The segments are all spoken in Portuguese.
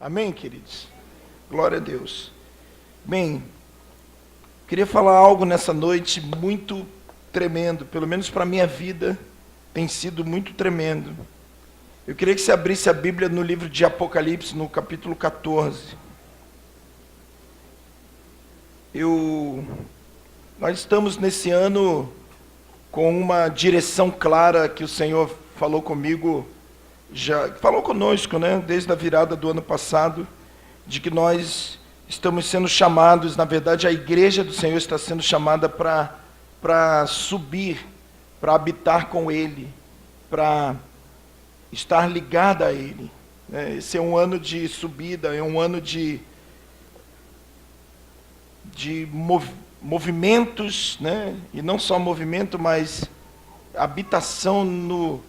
Amém, queridos? Glória a Deus. Bem, queria falar algo nessa noite muito tremendo, pelo menos para a minha vida tem sido muito tremendo. Eu queria que você abrisse a Bíblia no livro de Apocalipse, no capítulo 14. Nós estamos nesse ano com uma direção clara que o Senhor falou comigo, já falou conosco, né, desde a virada do ano passado, de que nós estamos sendo chamados, na verdade a igreja do Senhor está sendo chamada para subir, para habitar com Ele, para estar ligada a Ele. Esse é um ano de subida, é um ano de movimentos, né? E não só movimento, mas habitação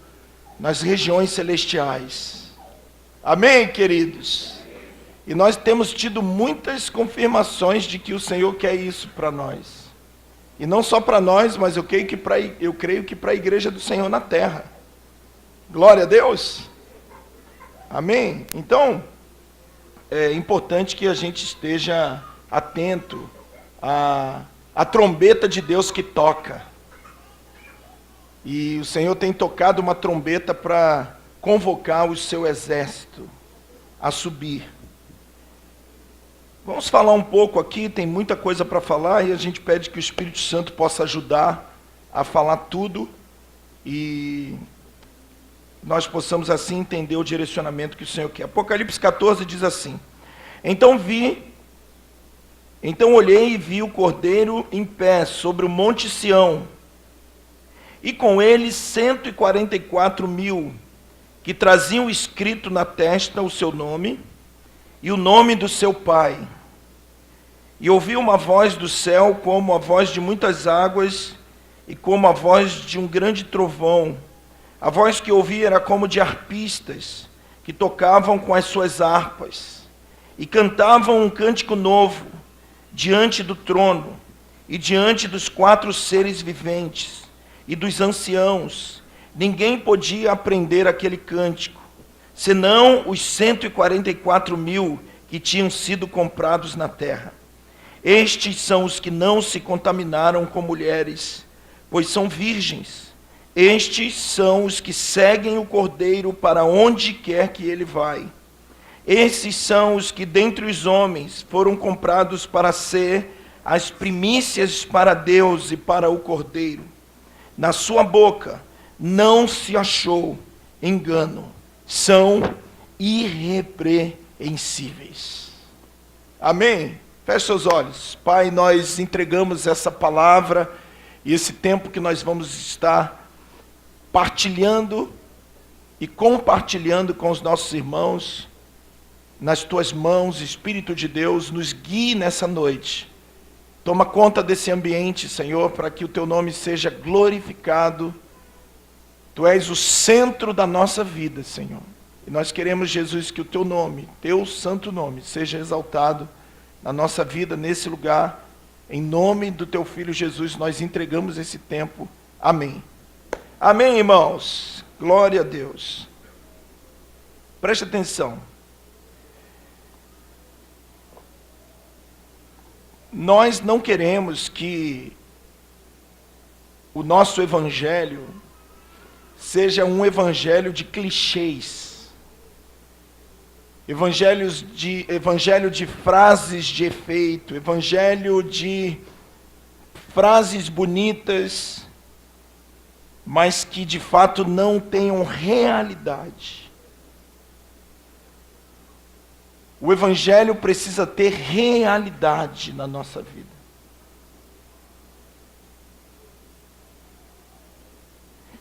nas regiões celestiais. Amém, queridos? E nós temos tido muitas confirmações de que o Senhor quer isso para nós. E não só para nós, mas eu creio que para a igreja do Senhor na terra. Glória a Deus. Amém? Então, é importante que a gente esteja atento à trombeta de Deus que toca. E o Senhor tem tocado uma trombeta para convocar o seu exército a subir. Vamos falar um pouco aqui, tem muita coisa para falar, e a gente pede que o Espírito Santo possa ajudar a falar tudo, e nós possamos assim entender o direcionamento que o Senhor quer. Apocalipse 14 diz assim: Então olhei e vi o Cordeiro em pé sobre o monte Sião, e com ele 144.000, que traziam escrito na testa o seu nome e o nome do seu Pai. E ouvi uma voz do céu como a voz de muitas águas e como a voz de um grande trovão. A voz que ouvi era como de arpistas, que tocavam com as suas harpas, e cantavam um cântico novo, diante do trono, e diante dos 4 seres viventes, e dos anciãos. Ninguém podia aprender aquele cântico, senão os 144.000 que tinham sido comprados na terra. Estes são os que não se contaminaram com mulheres, pois são virgens. Estes são os que seguem o Cordeiro para onde quer que ele vai. Esses são os que dentre os homens foram comprados para ser as primícias para Deus e para o Cordeiro. Na sua boca não se achou engano. São irrepreensíveis. Amém? Feche seus olhos. Pai, nós entregamos essa palavra e esse tempo que nós vamos estar partilhando e compartilhando com os nossos irmãos. Nas tuas mãos, Espírito de Deus, nos guie nessa noite. Toma conta desse ambiente, Senhor, para que o teu nome seja glorificado. Tu és o centro da nossa vida, Senhor. E nós queremos, Jesus, que o teu nome, teu santo nome, seja exaltado na nossa vida, nesse lugar. Em nome do teu Filho Jesus, nós entregamos esse tempo. Amém. Amém, irmãos. Glória a Deus. Preste atenção. Nós não queremos que o nosso evangelho seja um evangelho de clichês, evangelho de frases de efeito, evangelho de frases bonitas, mas que de fato não tenham realidade. O evangelho precisa ter realidade na nossa vida.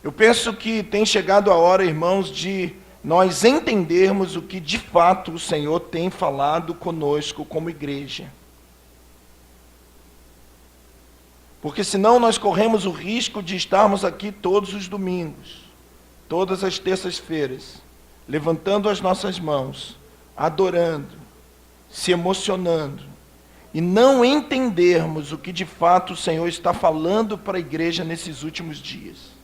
Eu penso que tem chegado a hora, irmãos, de nós entendermos o que de fato o Senhor tem falado conosco como igreja. Porque senão nós corremos o risco de estarmos aqui todos os domingos, todas as terças-feiras, levantando as nossas mãos, adorando, se emocionando, e não entendermos o que de fato o Senhor está falando para a igreja nesses últimos dias.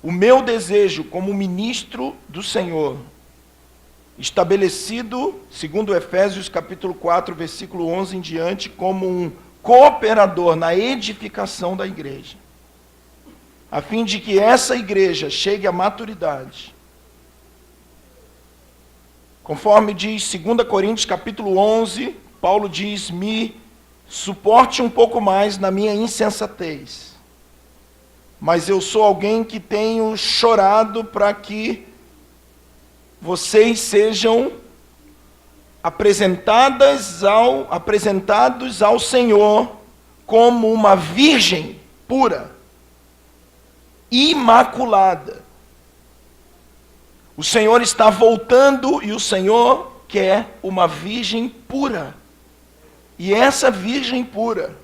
O meu desejo como ministro do Senhor estabelecido, segundo Efésios capítulo 4, versículo 11 em diante, como um cooperador na edificação da igreja, a fim de que essa igreja chegue à maturidade. Conforme diz 2 Coríntios capítulo 11, Paulo diz: me suporte um pouco mais na minha insensatez, mas eu sou alguém que tenho chorado para que vocês sejam apresentados ao Senhor como uma virgem pura, imaculada. O Senhor está voltando e o Senhor quer uma virgem pura. E essa virgem pura,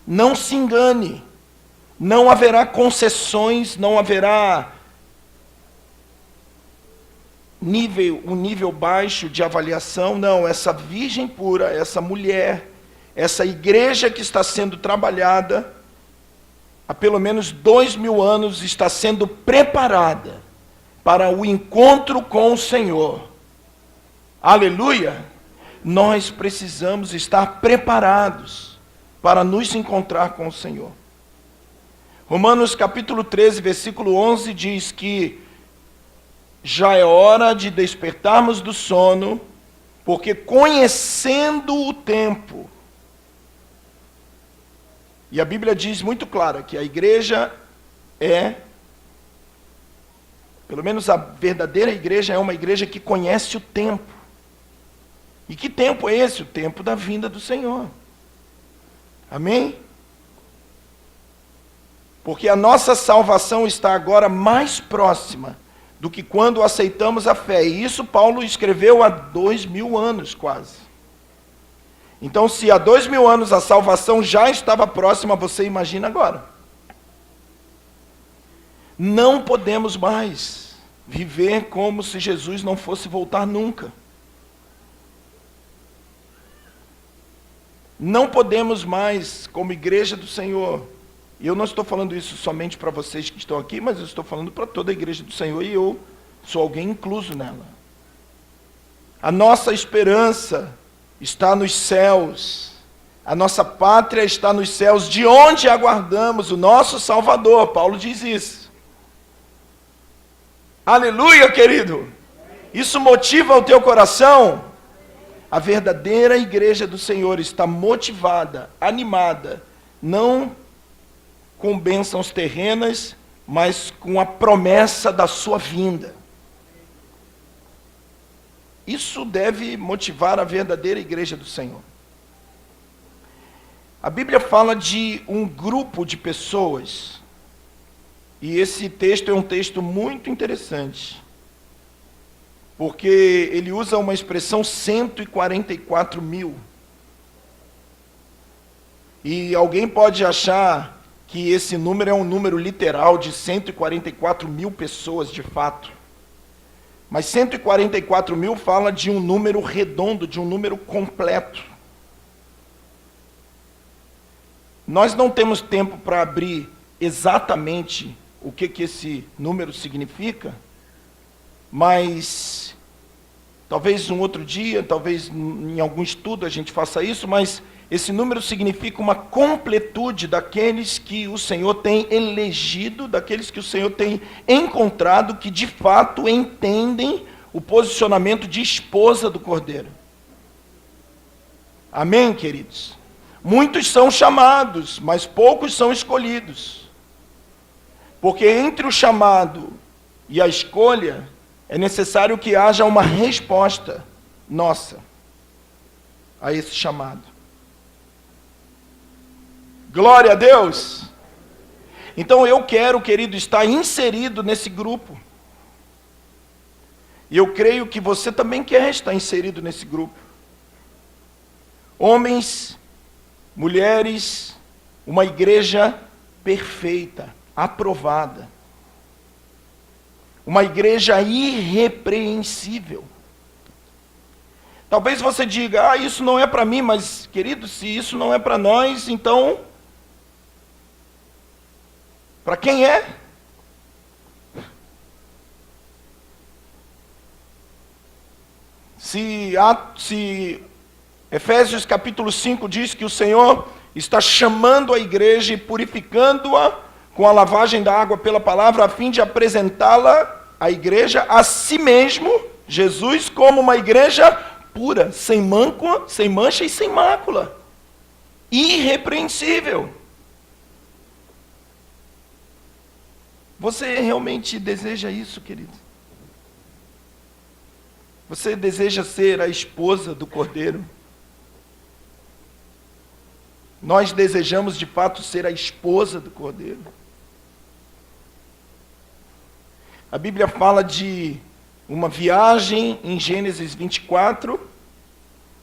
não se engane, não haverá concessões, não haverá um nível baixo de avaliação, não. Essa virgem pura, essa mulher, essa igreja que está sendo trabalhada, há pelo menos 2000 anos, está sendo preparada para o encontro com o Senhor. Aleluia! Nós precisamos estar preparados para nos encontrar com o Senhor. Romanos capítulo 13, versículo 11 diz que já é hora de despertarmos do sono, porque conhecendo o tempo, e a Bíblia diz muito clara que a igreja pelo menos a verdadeira igreja é uma igreja que conhece o tempo. E que tempo é esse? O tempo da vinda do Senhor. Amém? Porque a nossa salvação está agora mais próxima do que quando aceitamos a fé. E isso Paulo escreveu há 2000 anos quase. Então, se há 2000 anos a salvação já estava próxima, você imagina agora. Não podemos mais viver como se Jesus não fosse voltar nunca. Não podemos mais, como igreja do Senhor, e eu não estou falando isso somente para vocês que estão aqui, mas eu estou falando para toda a igreja do Senhor, e eu sou alguém incluso nela. A nossa esperança está nos céus, a nossa pátria está nos céus, de onde aguardamos o nosso Salvador. Paulo diz isso. Aleluia, querido! Isso motiva o teu coração? A verdadeira igreja do Senhor está motivada, animada, não com bênçãos terrenas, mas com a promessa da sua vinda. Isso deve motivar a verdadeira igreja do Senhor. A Bíblia fala de um grupo de pessoas, e esse texto é um texto muito interessante, porque ele usa uma expressão 144 mil. E alguém pode achar que esse número é um número literal de 144 mil pessoas de fato. Mas 144 mil fala de um número redondo, de um número completo. Nós não temos tempo para abrir exatamente o que esse número significa, mas talvez um outro dia, talvez em algum estudo a gente faça isso, mas esse número significa uma completude daqueles que o Senhor tem elegido, daqueles que o Senhor tem encontrado, que de fato entendem o posicionamento de esposa do Cordeiro. Amém, queridos? Muitos são chamados, mas poucos são escolhidos. Porque entre o chamado e a escolha, é necessário que haja uma resposta nossa a esse chamado. Glória a Deus! Então eu quero, querido, estar inserido nesse grupo. E eu creio que você também quer estar inserido nesse grupo. Homens, mulheres, uma igreja perfeita, aprovada. Uma igreja irrepreensível. Talvez você diga, isso não é para mim, mas, querido, se isso não é para nós, então, para quem é? se Efésios capítulo 5 diz que o Senhor está chamando a igreja e purificando-a com a lavagem da água pela palavra, a fim de apresentá-la, a igreja, a si mesmo, Jesus, como uma igreja pura, sem mancha e sem mácula, irrepreensível. Você realmente deseja isso, querido? Você deseja ser a esposa do Cordeiro? Nós desejamos de fato ser a esposa do Cordeiro. A Bíblia fala de uma viagem em Gênesis 24,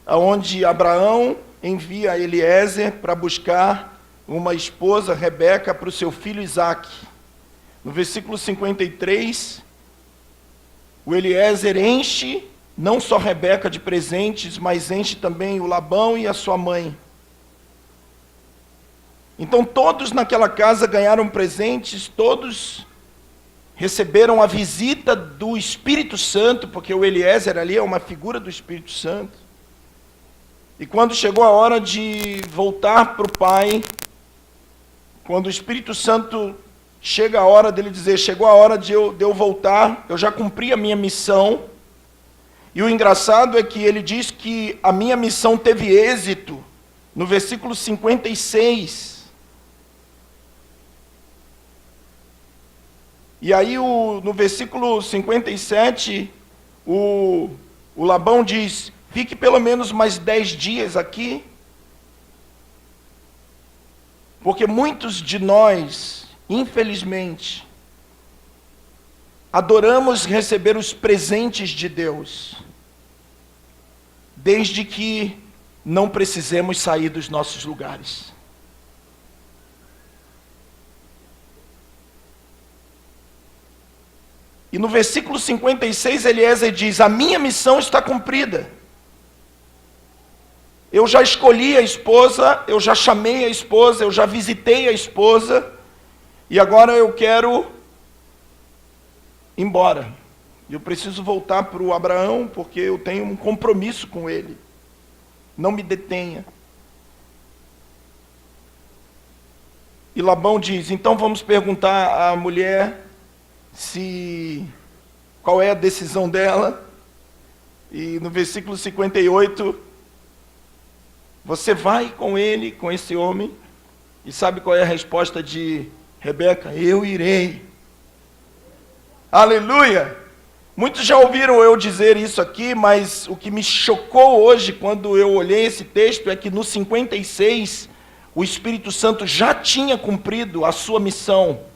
onde Abraão envia Eliezer para buscar uma esposa, Rebeca, para o seu filho Isaque. No versículo 53, o Eliezer enche não só Rebeca de presentes, mas enche também o Labão e a sua mãe. Então todos naquela casa ganharam presentes, todos receberam a visita do Espírito Santo, porque o Eliezer ali é uma figura do Espírito Santo. E quando chegou a hora de voltar para o pai, quando o Espírito Santo chega a hora dele dizer, chegou a hora de eu voltar, eu já cumpri a minha missão. E o engraçado é que ele diz que a minha missão teve êxito, no versículo 56. E aí no versículo 57, o Labão diz, fique pelo menos mais 10 dias aqui, porque muitos de nós, infelizmente, adoramos receber os presentes de Deus, desde que não precisemos sair dos nossos lugares. E no versículo 56, Eliezer diz, a minha missão está cumprida. Eu já escolhi a esposa, eu já chamei a esposa, eu já visitei a esposa, e agora eu quero ir embora. Eu preciso voltar para o Abraão, porque eu tenho um compromisso com ele. Não me detenha. E Labão diz, então vamos perguntar à mulher qual é a decisão dela. E no versículo 58, você vai com ele, com esse homem, e sabe qual é a resposta de Rebeca? Eu irei. Aleluia! Muitos já ouviram eu dizer isso aqui, mas o que me chocou hoje, quando eu olhei esse texto, é que no 56, o Espírito Santo já tinha cumprido a sua missão.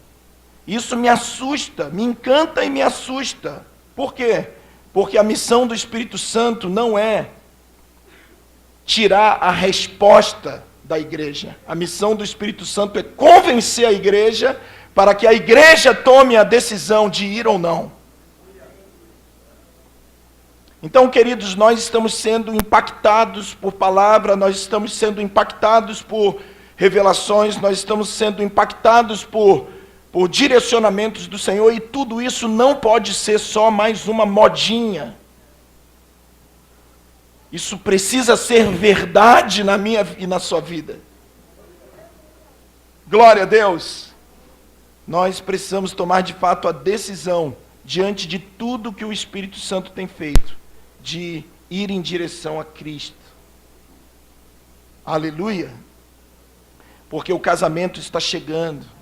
Isso me assusta, me encanta e me assusta. Por quê? Porque a missão do Espírito Santo não é tirar a resposta da igreja. A missão do Espírito Santo é convencer a igreja para que a igreja tome a decisão de ir ou não. Então, queridos, nós estamos sendo impactados por palavra, nós estamos sendo impactados por revelações, nós estamos sendo impactados por direcionamentos do Senhor, e tudo isso não pode ser só mais uma modinha. Isso precisa ser verdade na minha e na sua vida. Glória a Deus. Nós precisamos tomar de fato a decisão, diante de tudo que o Espírito Santo tem feito, de ir em direção a Cristo. Aleluia. Porque o casamento está chegando.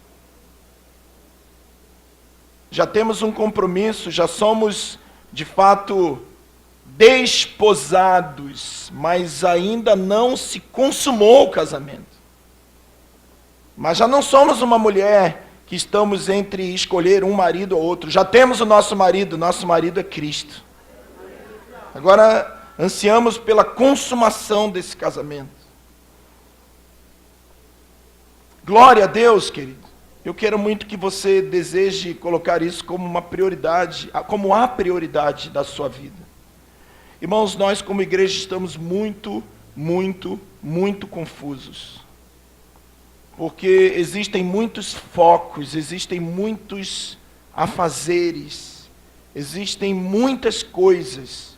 Já temos um compromisso, já somos, de fato, desposados, mas ainda não se consumou o casamento. Mas já não somos uma mulher que estamos entre escolher um marido ou outro. Já temos o nosso marido é Cristo. Agora, ansiamos pela consumação desse casamento. Glória a Deus, querido. Eu quero muito que você deseje colocar isso como uma prioridade, como a prioridade da sua vida. Irmãos, nós como igreja estamos muito confusos. Porque existem muitos focos, existem muitos afazeres, existem muitas coisas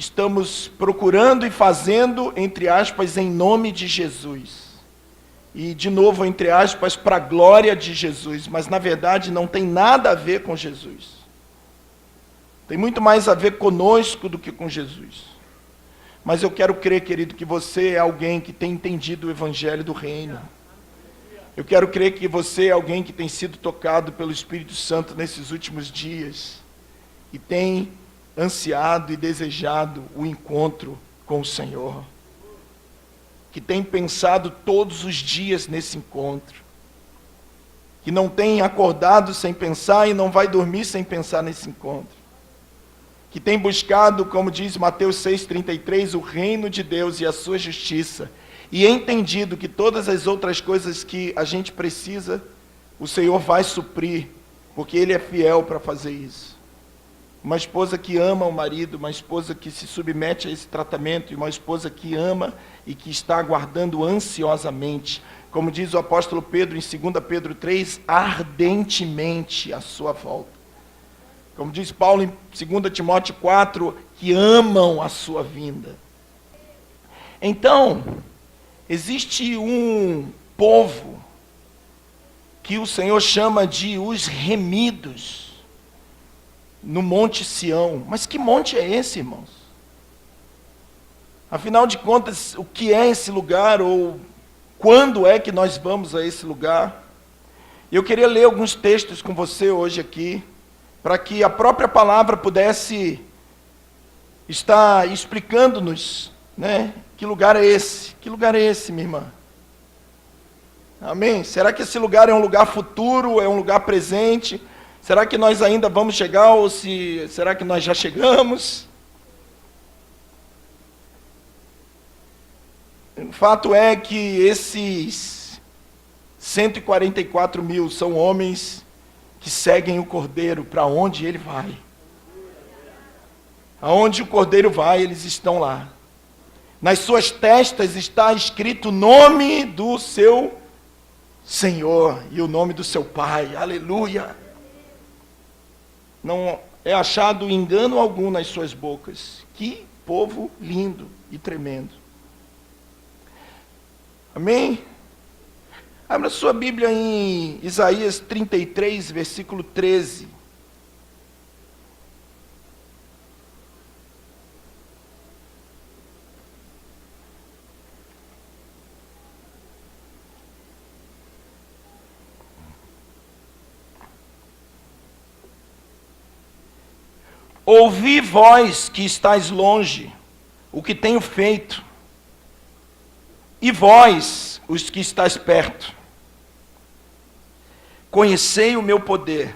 estamos procurando e fazendo, entre aspas, em nome de Jesus. E, de novo, entre aspas, para a glória de Jesus. Mas, na verdade, não tem nada a ver com Jesus. Tem muito mais a ver conosco do que com Jesus. Mas eu quero crer, querido, que você é alguém que tem entendido o Evangelho do Reino. Eu quero crer que você é alguém que tem sido tocado pelo Espírito Santo nesses últimos dias. E tem ansiado e desejado o encontro com o Senhor. Que tem pensado todos os dias nesse encontro. Que não tem acordado sem pensar e não vai dormir sem pensar nesse encontro. Que tem buscado, como diz Mateus 6,33, o reino de Deus e a sua justiça, e entendido que todas as outras coisas que a gente precisa, o Senhor vai suprir, porque Ele é fiel para fazer isso. Uma esposa que ama o marido, uma esposa que se submete a esse tratamento, e uma esposa que ama e que está aguardando ansiosamente, como diz o apóstolo Pedro em 2 Pedro 3, ardentemente a sua volta. Como diz Paulo em 2 Timóteo 4, que amam a sua vinda. Então, existe um povo que o Senhor chama de os remidos, no Monte Sião. Mas que monte é esse, irmãos? Afinal de contas, o que é esse lugar, ou quando é que nós vamos a esse lugar? Eu queria ler alguns textos com você hoje aqui, para que a própria palavra pudesse estar explicando-nos, né? Que lugar é esse? Que lugar é esse, minha irmã? Amém? Será que esse lugar é um lugar futuro, é um lugar presente? Será que nós ainda vamos chegar, ou será que nós já chegamos? O fato é que esses 144 mil são homens que seguem o Cordeiro para onde ele vai. Aonde o Cordeiro vai, eles estão lá. Nas suas testas está escrito o nome do seu Senhor e o nome do seu Pai. Aleluia! Não é achado engano algum nas suas bocas. Que povo lindo e tremendo. Amém? Abra sua Bíblia em Isaías 33, versículo 13. Ouvi vós que estáis longe, o que tenho feito, e vós, os que estáis perto, conhecei o meu poder.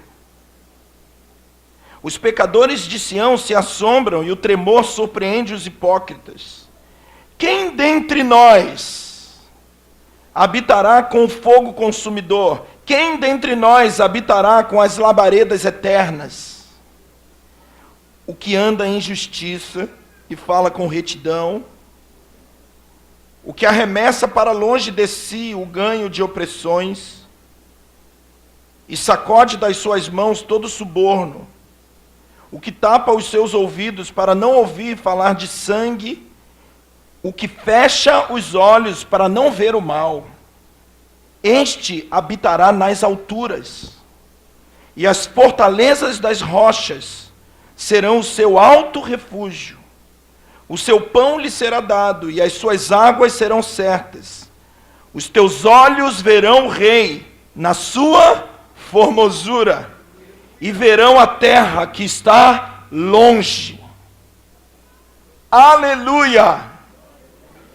Os pecadores de Sião se assombram e o tremor surpreende os hipócritas. Quem dentre nós habitará com o fogo consumidor? Quem dentre nós habitará com as labaredas eternas? O que anda em justiça e fala com retidão, o que arremessa para longe de si o ganho de opressões, e sacode das suas mãos todo suborno, o que tapa os seus ouvidos para não ouvir falar de sangue, o que fecha os olhos para não ver o mal. Este habitará nas alturas, e as fortalezas das rochas serão o seu alto refúgio. O seu pão lhe será dado, e as suas águas serão certas. Os teus olhos verão o rei na sua formosura, e verão a terra que está longe. Aleluia!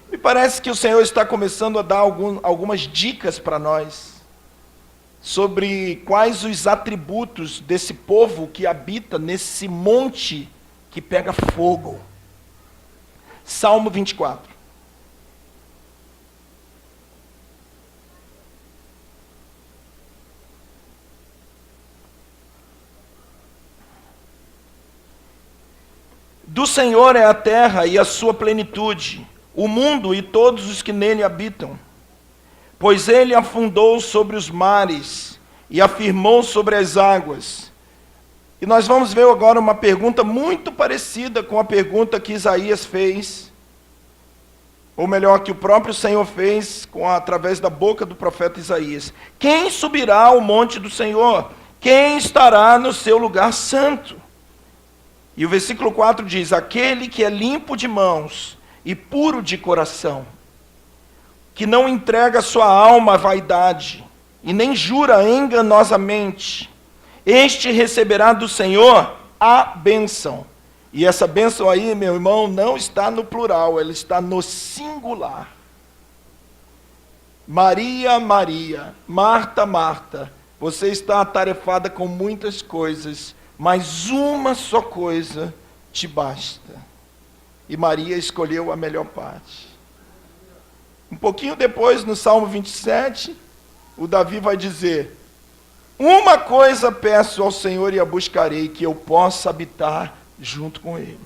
Me parece que o Senhor está começando a dar algumas dicas para nós, sobre quais os atributos desse povo que habita nesse monte que pega fogo. Salmo 24. Do Senhor é a terra e a sua plenitude, o mundo e todos os que nele habitam. Pois ele afundou sobre os mares e afirmou sobre as águas. E nós vamos ver agora uma pergunta muito parecida com a pergunta que Isaías fez, ou melhor, que o próprio Senhor fez através da boca do profeta Isaías. Quem subirá ao monte do Senhor? Quem estará no seu lugar santo? E o versículo 4 diz: aquele que é limpo de mãos e puro de coração, que não entrega sua alma à vaidade, e nem jura enganosamente, este receberá do Senhor a bênção. E essa bênção aí, meu irmão, não está no plural, ela está no singular. Maria, Maria, Marta, Marta, você está atarefada com muitas coisas, mas uma só coisa te basta. E Maria escolheu a melhor parte. Um pouquinho depois, no Salmo 27, o Davi vai dizer: uma coisa peço ao Senhor e a buscarei, que eu possa habitar junto com Ele.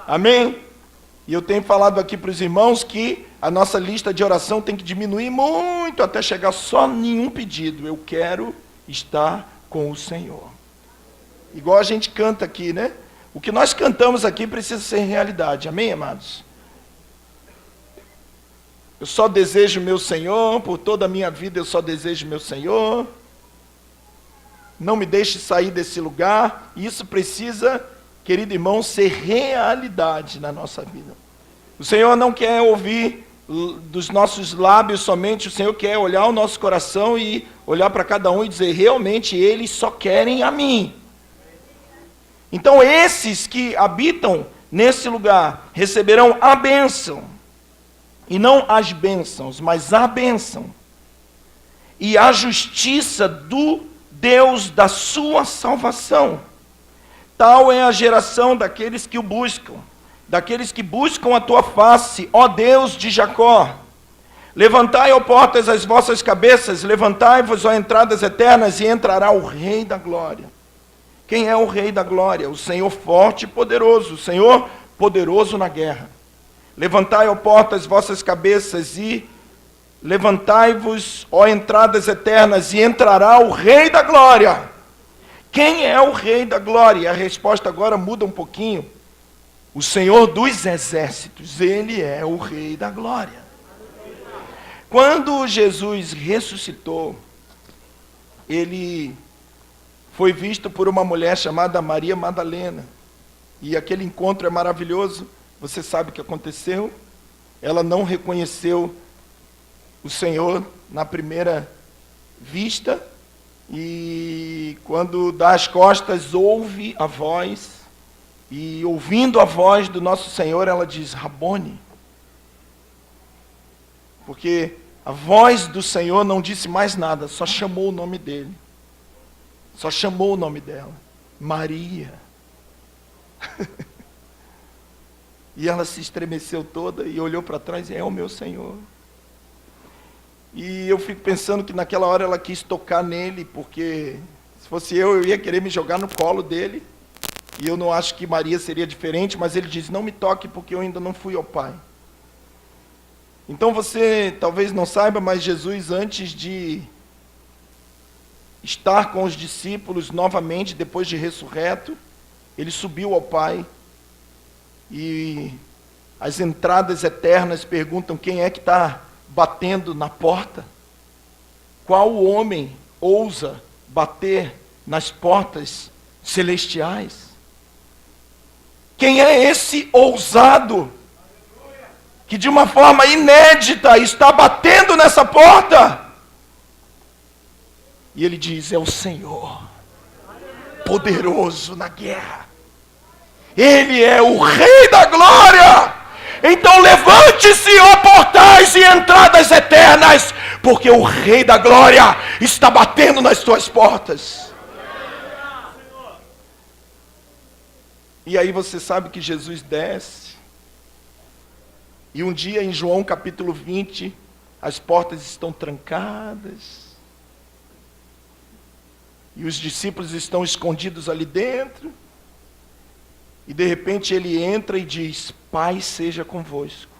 Amém? E eu tenho falado aqui para os irmãos que a nossa lista de oração tem que diminuir muito, até chegar só em um pedido: eu quero estar com o Senhor. Igual a gente canta aqui, né? O que nós cantamos aqui precisa ser realidade. Amém, amados? Eu só desejo meu Senhor, por toda a minha vida eu só desejo meu Senhor. Não me deixe sair desse lugar. Isso precisa, querido irmão, ser realidade na nossa vida. O Senhor não quer ouvir dos nossos lábios somente, o Senhor quer olhar o nosso coração e olhar para cada um e dizer: realmente eles só querem a mim. Então esses que habitam nesse lugar receberão a bênção, e não as bênçãos, mas a bênção, e a justiça do Deus da sua salvação. Tal é a geração daqueles que o buscam, daqueles que buscam a tua face, ó Deus de Jacó. Levantai, ó portas, as vossas cabeças, levantai-vos, ó entradas eternas, e entrará o Rei da Glória. Quem é o Rei da Glória? O Senhor forte e poderoso, o Senhor poderoso na guerra. Levantai, ó portas, vossas cabeças, e levantai-vos, ó entradas eternas, e entrará o Rei da Glória. Quem é o Rei da Glória? A resposta agora muda um pouquinho. O Senhor dos exércitos, Ele é o Rei da Glória. Quando Jesus ressuscitou, Ele foi visto por uma mulher chamada Maria Madalena. E aquele encontro é maravilhoso. Você sabe o que aconteceu? Ela não reconheceu o Senhor na primeira vista, e quando dá as costas, ouve a voz, e ouvindo a voz do nosso Senhor, ela diz: Rabone. Porque a voz do Senhor não disse mais nada, só chamou o nome dele. Só chamou o nome dela, Maria. E ela se estremeceu toda e olhou para trás e: é o meu Senhor. E eu fico pensando que naquela hora ela quis tocar nele, porque se fosse eu ia querer me jogar no colo dele. E eu não acho que Maria seria diferente, mas ele diz: não me toque, porque eu ainda não fui ao Pai. Então você talvez não saiba, mas Jesus, antes de estar com os discípulos novamente, depois de ressurreto, ele subiu ao Pai. E as entradas eternas perguntam: quem é que está batendo na porta? Qual homem ousa bater nas portas celestiais? Quem é esse ousado que de uma forma inédita está batendo nessa porta? E ele diz: é o Senhor, poderoso na guerra. Ele é o Rei da Glória. Então levante-se, ó portais e entradas eternas, porque o Rei da Glória está batendo nas tuas portas. E aí você sabe que Jesus desce, e um dia em João capítulo 20, as portas estão trancadas, e os discípulos estão escondidos ali dentro, e de repente ele entra e diz: Pai seja convosco.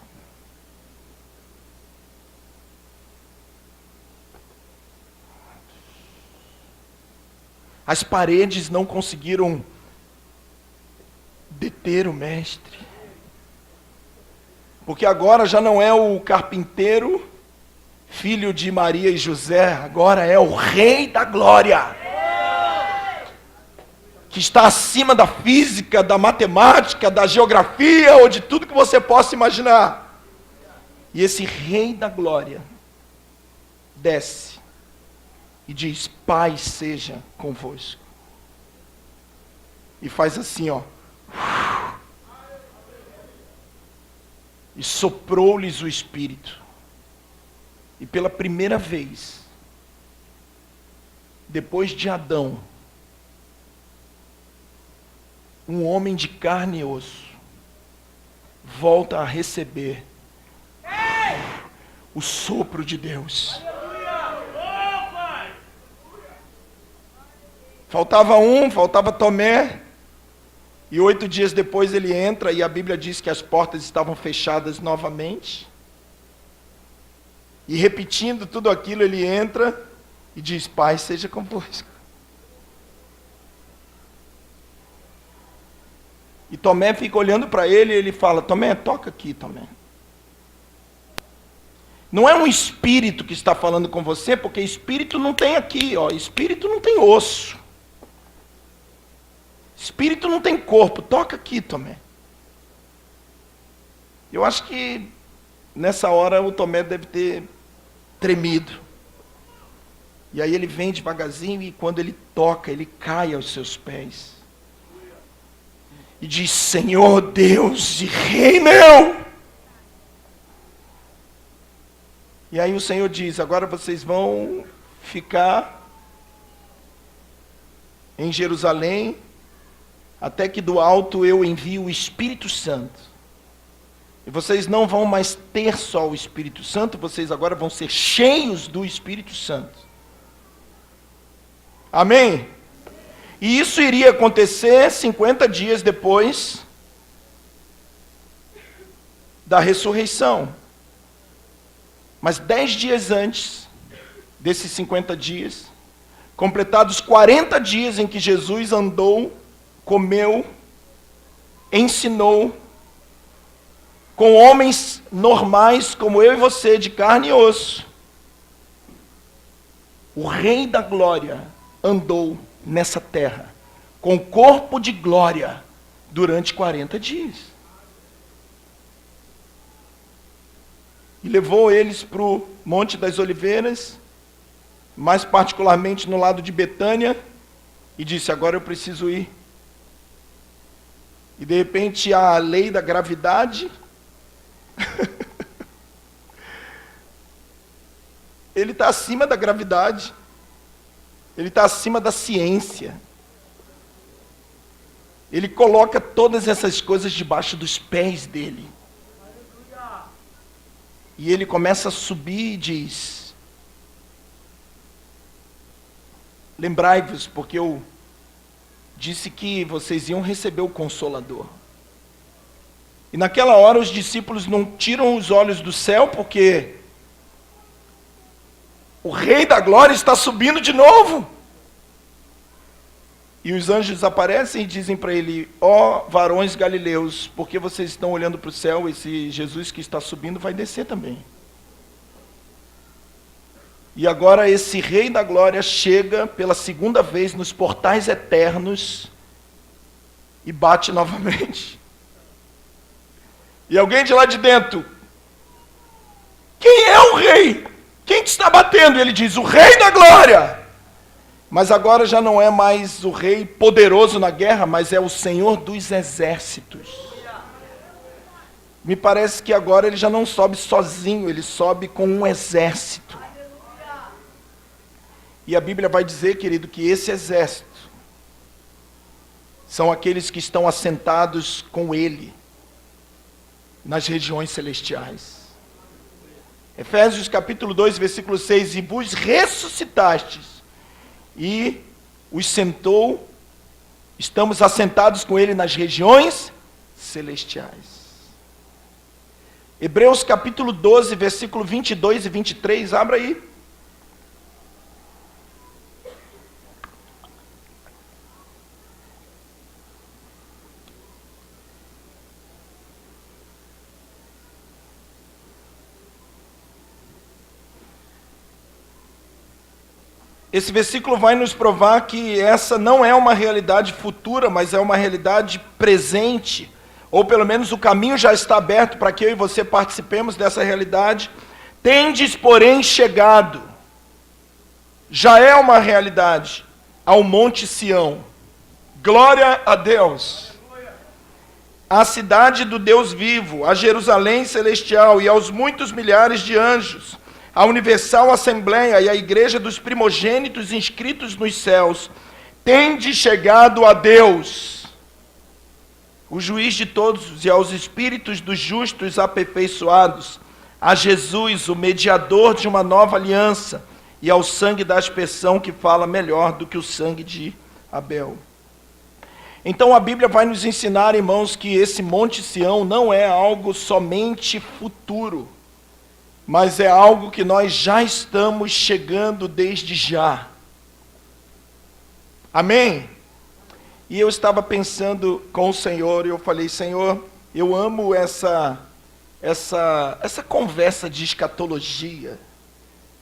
As paredes não conseguiram deter o mestre. Porque agora já não é o carpinteiro, filho de Maria e José, agora é o Rei da Glória, que está acima da física, da matemática, da geografia ou de tudo que você possa imaginar. E esse Rei da Glória desce e diz: Pai seja convosco. E faz assim, ó. E soprou-lhes o Espírito. E pela primeira vez, depois de Adão, um homem de carne e osso volta a receber o sopro de Deus. Faltava Tomé, e 8 dias depois ele entra, e a Bíblia diz que as portas estavam fechadas novamente. E repetindo tudo aquilo, ele entra e diz: Pai seja convosco. E Tomé fica olhando para ele e ele fala: Tomé, toca aqui, Tomé. Não é um espírito que está falando com você, porque espírito não tem aqui, ó. Espírito não tem osso. Espírito não tem corpo. Toca aqui, Tomé. Eu acho que nessa hora o Tomé deve ter tremido. E aí ele vem devagarzinho e quando ele toca, ele cai aos seus pés. E diz: Senhor Deus e Rei meu. E aí o Senhor diz: agora vocês vão ficar em Jerusalém, até que do alto eu envie o Espírito Santo. E vocês não vão mais ter só o Espírito Santo, vocês agora vão ser cheios do Espírito Santo. Amém? E isso iria acontecer 50 dias depois da ressurreição. Mas 10 dias antes desses 50 dias, completados 40 dias em que Jesus andou, comeu, ensinou, com homens normais como eu e você, de carne e osso, o Rei da Glória andou nessa terra, com corpo de glória, durante 40 dias. E levou eles para o Monte das Oliveiras, mais particularmente no lado de Betânia, e disse: agora eu preciso ir. E de repente a lei da gravidade, ele está acima da gravidade, ele está acima da ciência. Ele coloca todas essas coisas debaixo dos pés dele. E ele começa a subir e diz: lembrai-vos, porque eu disse que vocês iam receber o Consolador. E naquela hora os discípulos não tiram os olhos do céu, porque o Rei da Glória está subindo de novo. E os anjos aparecem e dizem para ele: ó varões galileus, porque vocês estão olhando para o céu, esse Jesus que está subindo vai descer também. E agora esse Rei da Glória chega pela segunda vez nos portais eternos e bate novamente. E alguém de lá de dentro: quem é o rei? Quem que está batendo? E ele diz: o Rei da Glória. Mas agora já não é mais o rei poderoso na guerra, mas é o Senhor dos exércitos. Me parece que agora ele já não sobe sozinho, ele sobe com um exército. E a Bíblia vai dizer, querido, que esse exército são aqueles que estão assentados com ele nas regiões celestiais. Efésios capítulo 2, versículo 6: e vos ressuscitastes, e os sentou, estamos assentados com ele nas regiões celestiais. Hebreus capítulo 12, versículo 22 e 23, abra aí. esse versículo vai nos provar que essa não é uma realidade futura, mas é uma realidade presente, ou pelo menos o caminho já está aberto para que eu e você participemos dessa realidade. Tendes, porém, chegado, já é uma realidade, ao Monte Sião. Glória a Deus. A cidade do Deus vivo, a Jerusalém celestial e aos muitos milhares de anjos, a universal assembleia e a igreja dos primogênitos inscritos nos céus, tende chegado a Deus, o juiz de todos, e aos espíritos dos justos aperfeiçoados, a Jesus, o mediador de uma nova aliança, e ao sangue da aspersão que fala melhor do que o sangue de Abel. Então a Bíblia vai nos ensinar, irmãos, que esse Monte Sião não é algo somente futuro, mas é algo que nós já estamos chegando desde já. Amém? E eu estava pensando com o Senhor, e eu falei, Senhor, eu amo essa conversa de escatologia,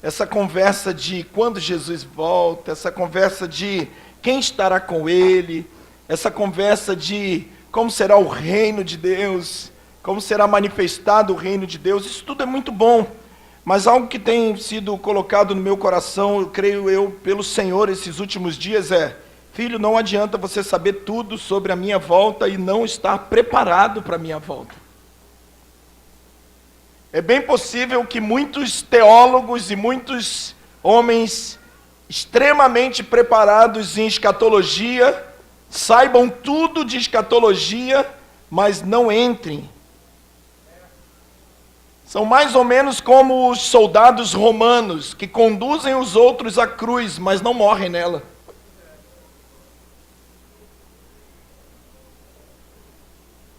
essa conversa de quando Jesus volta, essa conversa de quem estará com Ele, essa conversa de como será o reino de Deus, como será manifestado o reino de Deus. Isso tudo é muito bom, mas algo que tem sido colocado no meu coração, eu creio pelo Senhor esses últimos dias é: filho, não adianta você saber tudo sobre a minha volta e não estar preparado para a minha volta. É bem possível que muitos teólogos e muitos homens extremamente preparados em escatologia saibam tudo de escatologia, mas não entrem. São mais ou menos como os soldados romanos que conduzem os outros à cruz, mas não morrem nela.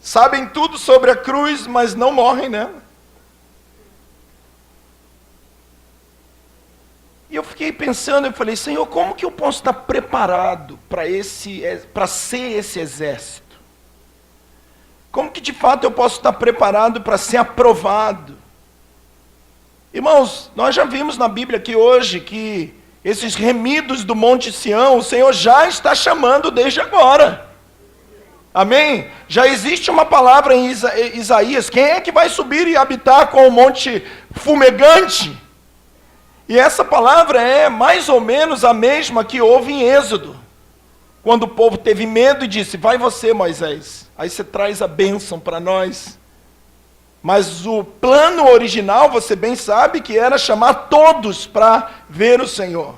Sabem tudo sobre a cruz, mas não morrem nela. E eu fiquei pensando, eu falei, Senhor, como que eu posso estar preparado para ser esse exército? Como que de fato eu posso estar preparado para ser aprovado? Irmãos, nós já vimos na Bíblia aqui hoje que esses remidos do Monte Sião, o Senhor já está chamando desde agora. Amém? Já existe uma palavra em Isaías, quem é que vai subir e habitar com o monte fumegante? E essa palavra é mais ou menos a mesma que houve em Êxodo, quando o povo teve medo e disse, vai você, Moisés, aí você traz a bênção para nós. Mas o plano original, você bem sabe, que era chamar todos para ver o Senhor.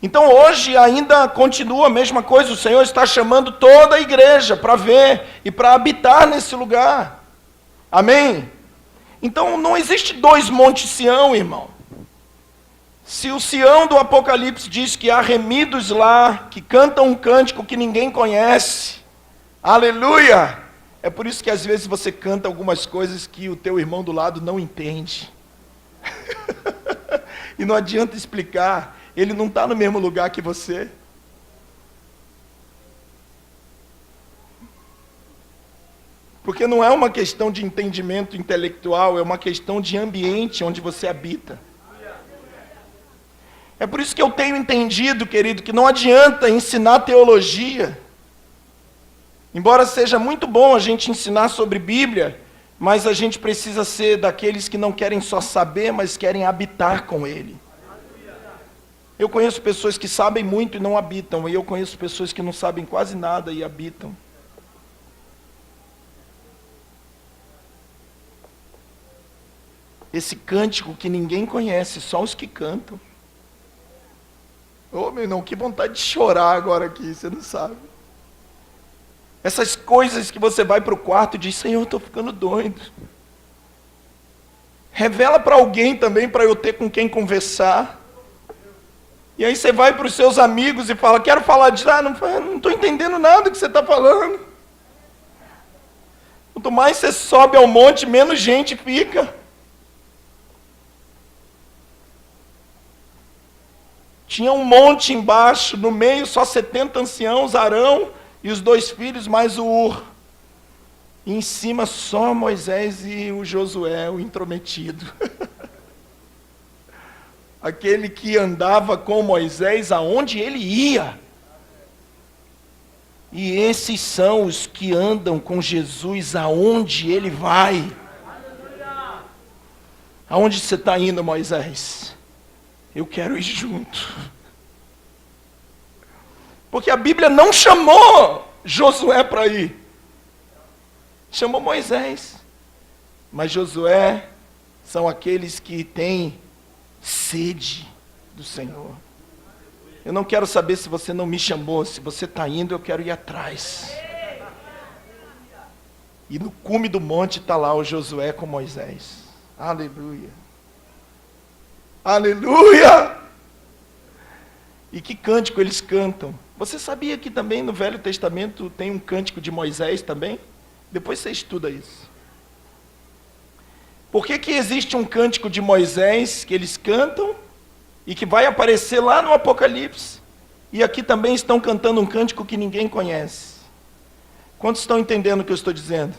Então hoje ainda continua a mesma coisa, o Senhor está chamando toda a igreja para ver e para habitar nesse lugar. Amém? Então não existe dois Montes Sião, irmão. Se o Sião do Apocalipse diz que há remidos lá, que cantam um cântico que ninguém conhece, aleluia! É por isso que às vezes você canta algumas coisas que o teu irmão do lado não entende. E não adianta explicar, ele não está no mesmo lugar que você. Porque não é uma questão de entendimento intelectual, é uma questão de ambiente onde você habita. É por isso que eu tenho entendido, querido, que não adianta ensinar teologia. Embora seja muito bom a gente ensinar sobre Bíblia, mas a gente precisa ser daqueles que não querem só saber, mas querem habitar com Ele. Eu conheço pessoas que sabem muito e não habitam, e eu conheço pessoas que não sabem quase nada e habitam. Esse cântico que ninguém conhece, só os que cantam. Ô, meu irmão, que vontade de chorar agora aqui, você não sabe. Essas coisas que você vai para o quarto e diz, Senhor, eu estou ficando doido. Revela para alguém também, para eu ter com quem conversar. E aí você vai para os seus amigos e fala, quero falar disso. Não estou entendendo nada que você está falando. Quanto mais você sobe ao monte, menos gente fica. Tinha um monte embaixo, no meio só 70 anciãos, Arão e os 2 filhos, mais o Ur. E em cima só Moisés e o Josué, o intrometido. aquele que andava com Moisés aonde ele ia. E esses são os que andam com Jesus aonde ele vai. Aonde você está indo, Moisés? Eu quero ir junto. Porque a Bíblia não chamou Josué para ir. Chamou Moisés. Mas Josué são aqueles que têm sede do Senhor. Eu não quero saber se você não me chamou. Se você está indo, eu quero ir atrás. E no cume do monte está lá o Josué com Moisés. Aleluia. Aleluia! E que cântico eles cantam. Você sabia que também no Velho Testamento tem um cântico de Moisés também? Depois você estuda isso. Por que que existe um cântico de Moisés que eles cantam e que vai aparecer lá no Apocalipse? E aqui também estão cantando um cântico que ninguém conhece. Quantos estão entendendo o que eu estou dizendo?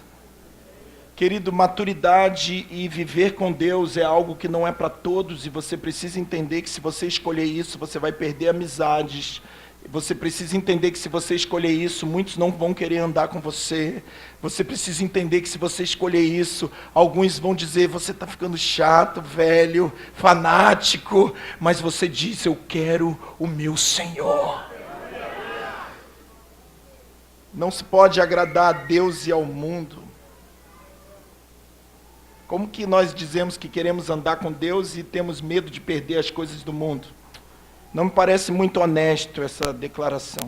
Querido, maturidade e viver com Deus é algo que não é para todos, e você precisa entender que se você escolher isso, você vai perder amizades. Você precisa entender que se você escolher isso, muitos não vão querer andar com você. Você precisa entender que se você escolher isso, alguns vão dizer, você está ficando chato, velho, fanático, mas você diz, eu quero o meu Senhor. Não se pode agradar a Deus e ao mundo. Como que nós dizemos que queremos andar com Deus e temos medo de perder as coisas do mundo? Não me parece muito honesto essa declaração.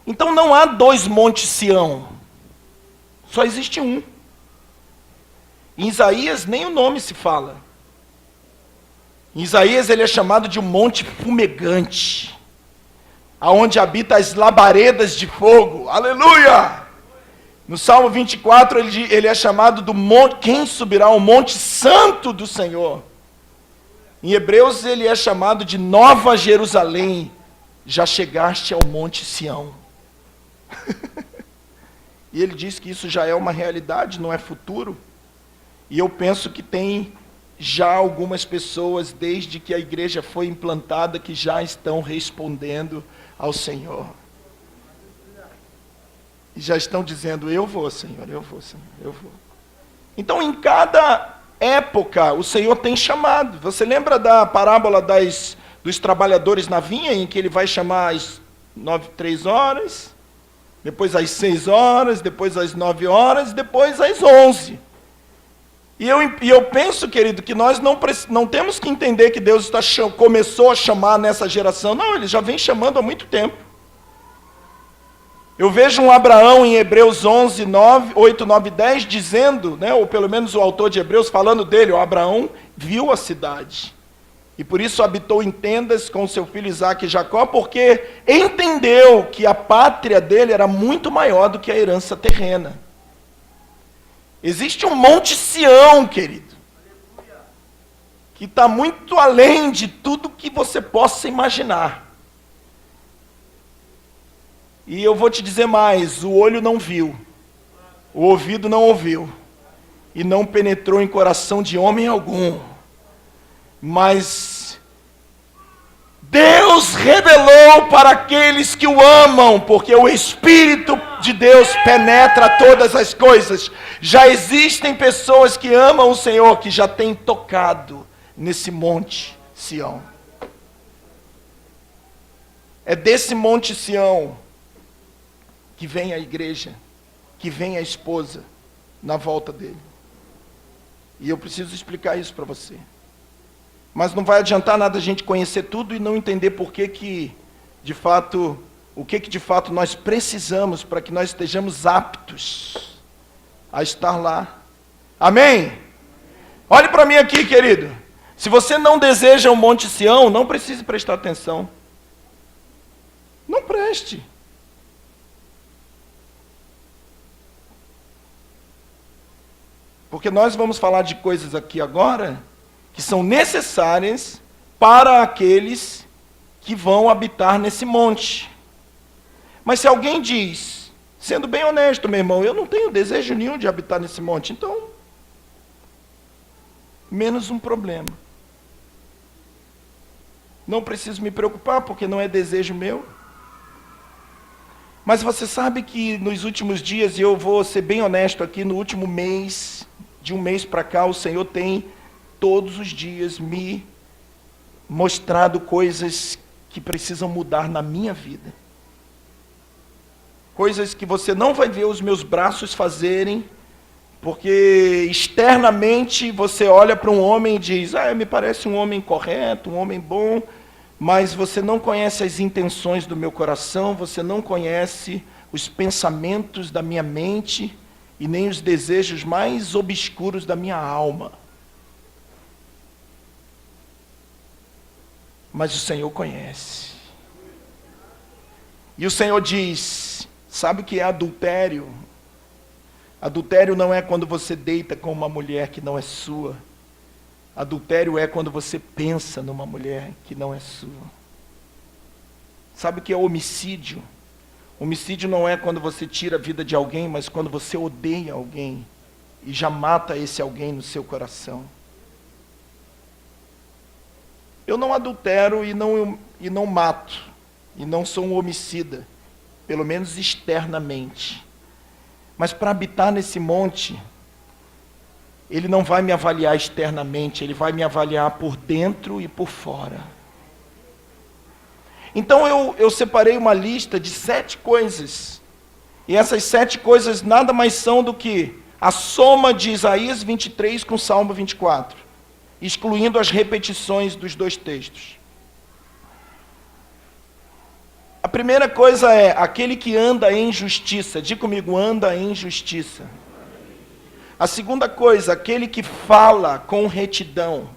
Então não há dois montes Sião. Só existe um. Em Isaías nem o nome se fala. Em Isaías ele é chamado de um monte fumegante, aonde habita as labaredas de fogo. Aleluia! No Salmo 24, ele é chamado do monte, quem subirá ao monte santo do Senhor? Em Hebreus, ele é chamado de Nova Jerusalém. Já chegaste ao monte Sião. E ele diz que isso já é uma realidade, não é futuro. E eu penso que tem já algumas pessoas, desde que a igreja foi implantada, que já estão respondendo ao Senhor. E já estão dizendo, eu vou, Senhor, eu vou, Senhor, eu vou. Então, em cada época, o Senhor tem chamado. Você lembra da parábola dos trabalhadores na vinha, em que ele vai chamar às 3 horas, depois às 6 horas, depois às 9 horas, depois às 11. E eu penso, querido, que nós não temos que entender que Deus começou a chamar nessa geração. Não, ele já vem chamando há muito tempo. Eu vejo um Abraão em Hebreus 11, 8, 9, 10, dizendo, ou pelo menos o autor de Hebreus falando dele, o Abraão viu a cidade. E por isso habitou em tendas com seu filho Isaque e Jacó, porque entendeu que a pátria dele era muito maior do que a herança terrena. Existe um monte Sião, querido, que está muito além de tudo que você possa imaginar. E eu vou te dizer mais, o olho não viu, o ouvido não ouviu, e não penetrou em coração de homem algum, mas Deus revelou para aqueles que o amam, porque o Espírito de Deus penetra todas as coisas. Já existem pessoas que amam o Senhor, que já têm tocado nesse monte Sião. É desse monte Sião que vem a igreja, que vem a esposa na volta dele. E eu preciso explicar isso para você. Mas não vai adiantar nada a gente conhecer tudo e não entender por que de fato, o que de fato nós precisamos para que nós estejamos aptos a estar lá. Amém? Olhe para mim aqui, querido. Se você não deseja o Monte Sião, não precise prestar atenção. Não preste. Porque nós vamos falar de coisas aqui agora que são necessárias para aqueles que vão habitar nesse monte. Mas se alguém diz, sendo bem honesto, meu irmão, eu não tenho desejo nenhum de habitar nesse monte, então menos um problema. Não preciso me preocupar, porque não é desejo meu. Mas você sabe que nos últimos dias, e eu vou ser bem honesto aqui, no último mês, de um mês para cá, o Senhor tem todos os dias me mostrado coisas que precisam mudar na minha vida. Coisas que você não vai ver os meus braços fazerem, porque externamente você olha para um homem e diz, me parece um homem correto, um homem bom, mas você não conhece as intenções do meu coração, você não conhece os pensamentos da minha mente e nem os desejos mais obscuros da minha alma. Mas o Senhor conhece. E o Senhor diz, sabe o que é adultério? Adultério não é quando você deita com uma mulher que não é sua. Adultério é quando você pensa numa mulher que não é sua. Sabe o que é homicídio? Homicídio não é quando você tira a vida de alguém, mas quando você odeia alguém e já mata esse alguém no seu coração. Eu não adultero e não mato, e não sou um homicida, pelo menos externamente. Mas para habitar nesse monte, Ele não vai me avaliar externamente, Ele vai me avaliar por dentro e por fora. Então eu separei uma lista de 7 coisas, e essas 7 coisas nada mais são do que a soma de Isaías 23 com Salmo 24, excluindo as repetições dos 2 textos. A primeira coisa é, aquele que anda em justiça. Diga comigo, anda em justiça. A segunda coisa, aquele que fala com retidão.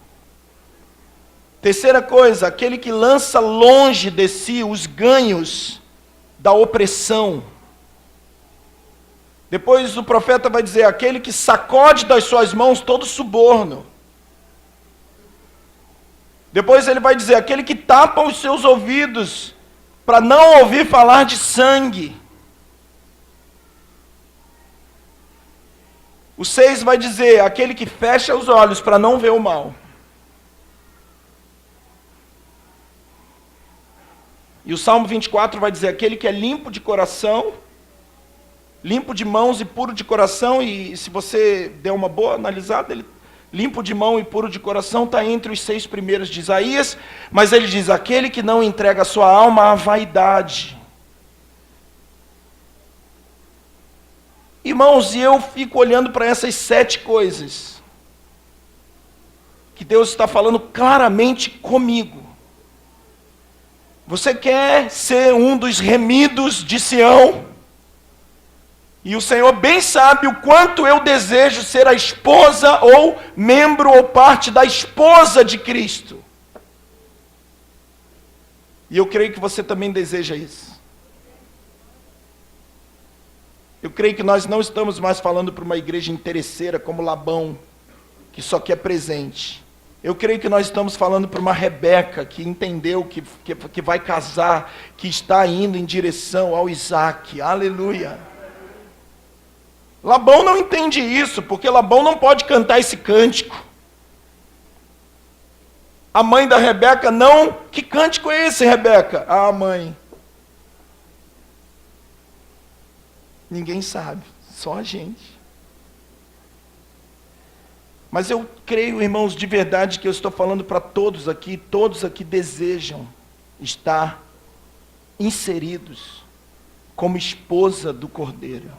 Terceira coisa, aquele que lança longe de si os ganhos da opressão. Depois o profeta vai dizer, aquele que sacode das suas mãos todo suborno. Depois ele vai dizer, aquele que tapa os seus ouvidos para não ouvir falar de sangue. O 6 vai dizer, aquele que fecha os olhos para não ver o mal. E o Salmo 24 vai dizer, aquele que é limpo de coração, limpo de mãos e puro de coração, e se você der uma boa analisada, ele limpo de mão e puro de coração está entre os 6 primeiros de Isaías, mas ele diz, aquele que não entrega a sua alma à vaidade. Irmãos, e eu fico olhando para essas 7 coisas, que Deus está falando claramente comigo. Você quer ser um dos remidos de Sião? E o Senhor bem sabe o quanto eu desejo ser a esposa ou membro ou parte da esposa de Cristo. E eu creio que você também deseja isso. Eu creio que nós não estamos mais falando para uma igreja interesseira como Labão, que só quer presente. Eu creio que nós estamos falando para uma Rebeca que entendeu que vai casar, que está indo em direção ao Isaac. Aleluia. Labão não entende isso, porque Labão não pode cantar esse cântico. A mãe da Rebeca não... Que cântico é esse, Rebeca? Ah, mãe. Ninguém sabe, só a gente. Mas eu creio, irmãos, de verdade, que eu estou falando para todos aqui desejam estar inseridos como esposa do Cordeiro.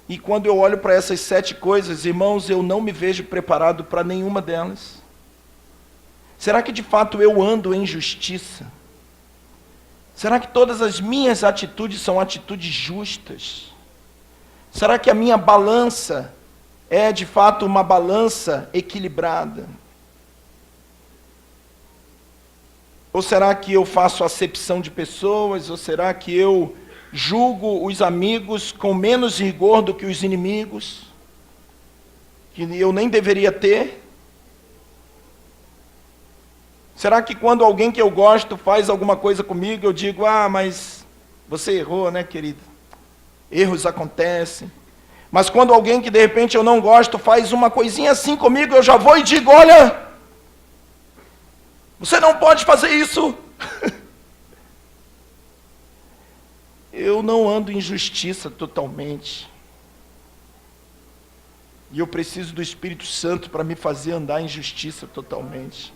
E quando eu olho para essas 7 coisas, irmãos, eu não me vejo preparado para nenhuma delas. Será que de fato eu ando em justiça? Será que todas as minhas atitudes são atitudes justas? Será que a minha balança é de fato uma balança equilibrada? Ou será que eu faço acepção de pessoas? Ou será que eu julgo os amigos com menos rigor do que os inimigos, que eu nem deveria ter? Será que quando alguém que eu gosto faz alguma coisa comigo, eu digo, mas você errou, né, querido? Erros acontecem. Mas quando alguém que de repente eu não gosto faz uma coisinha assim comigo, eu já vou e digo: olha, você não pode fazer isso. Eu não ando em justiça totalmente. E eu preciso do Espírito Santo para me fazer andar em justiça totalmente.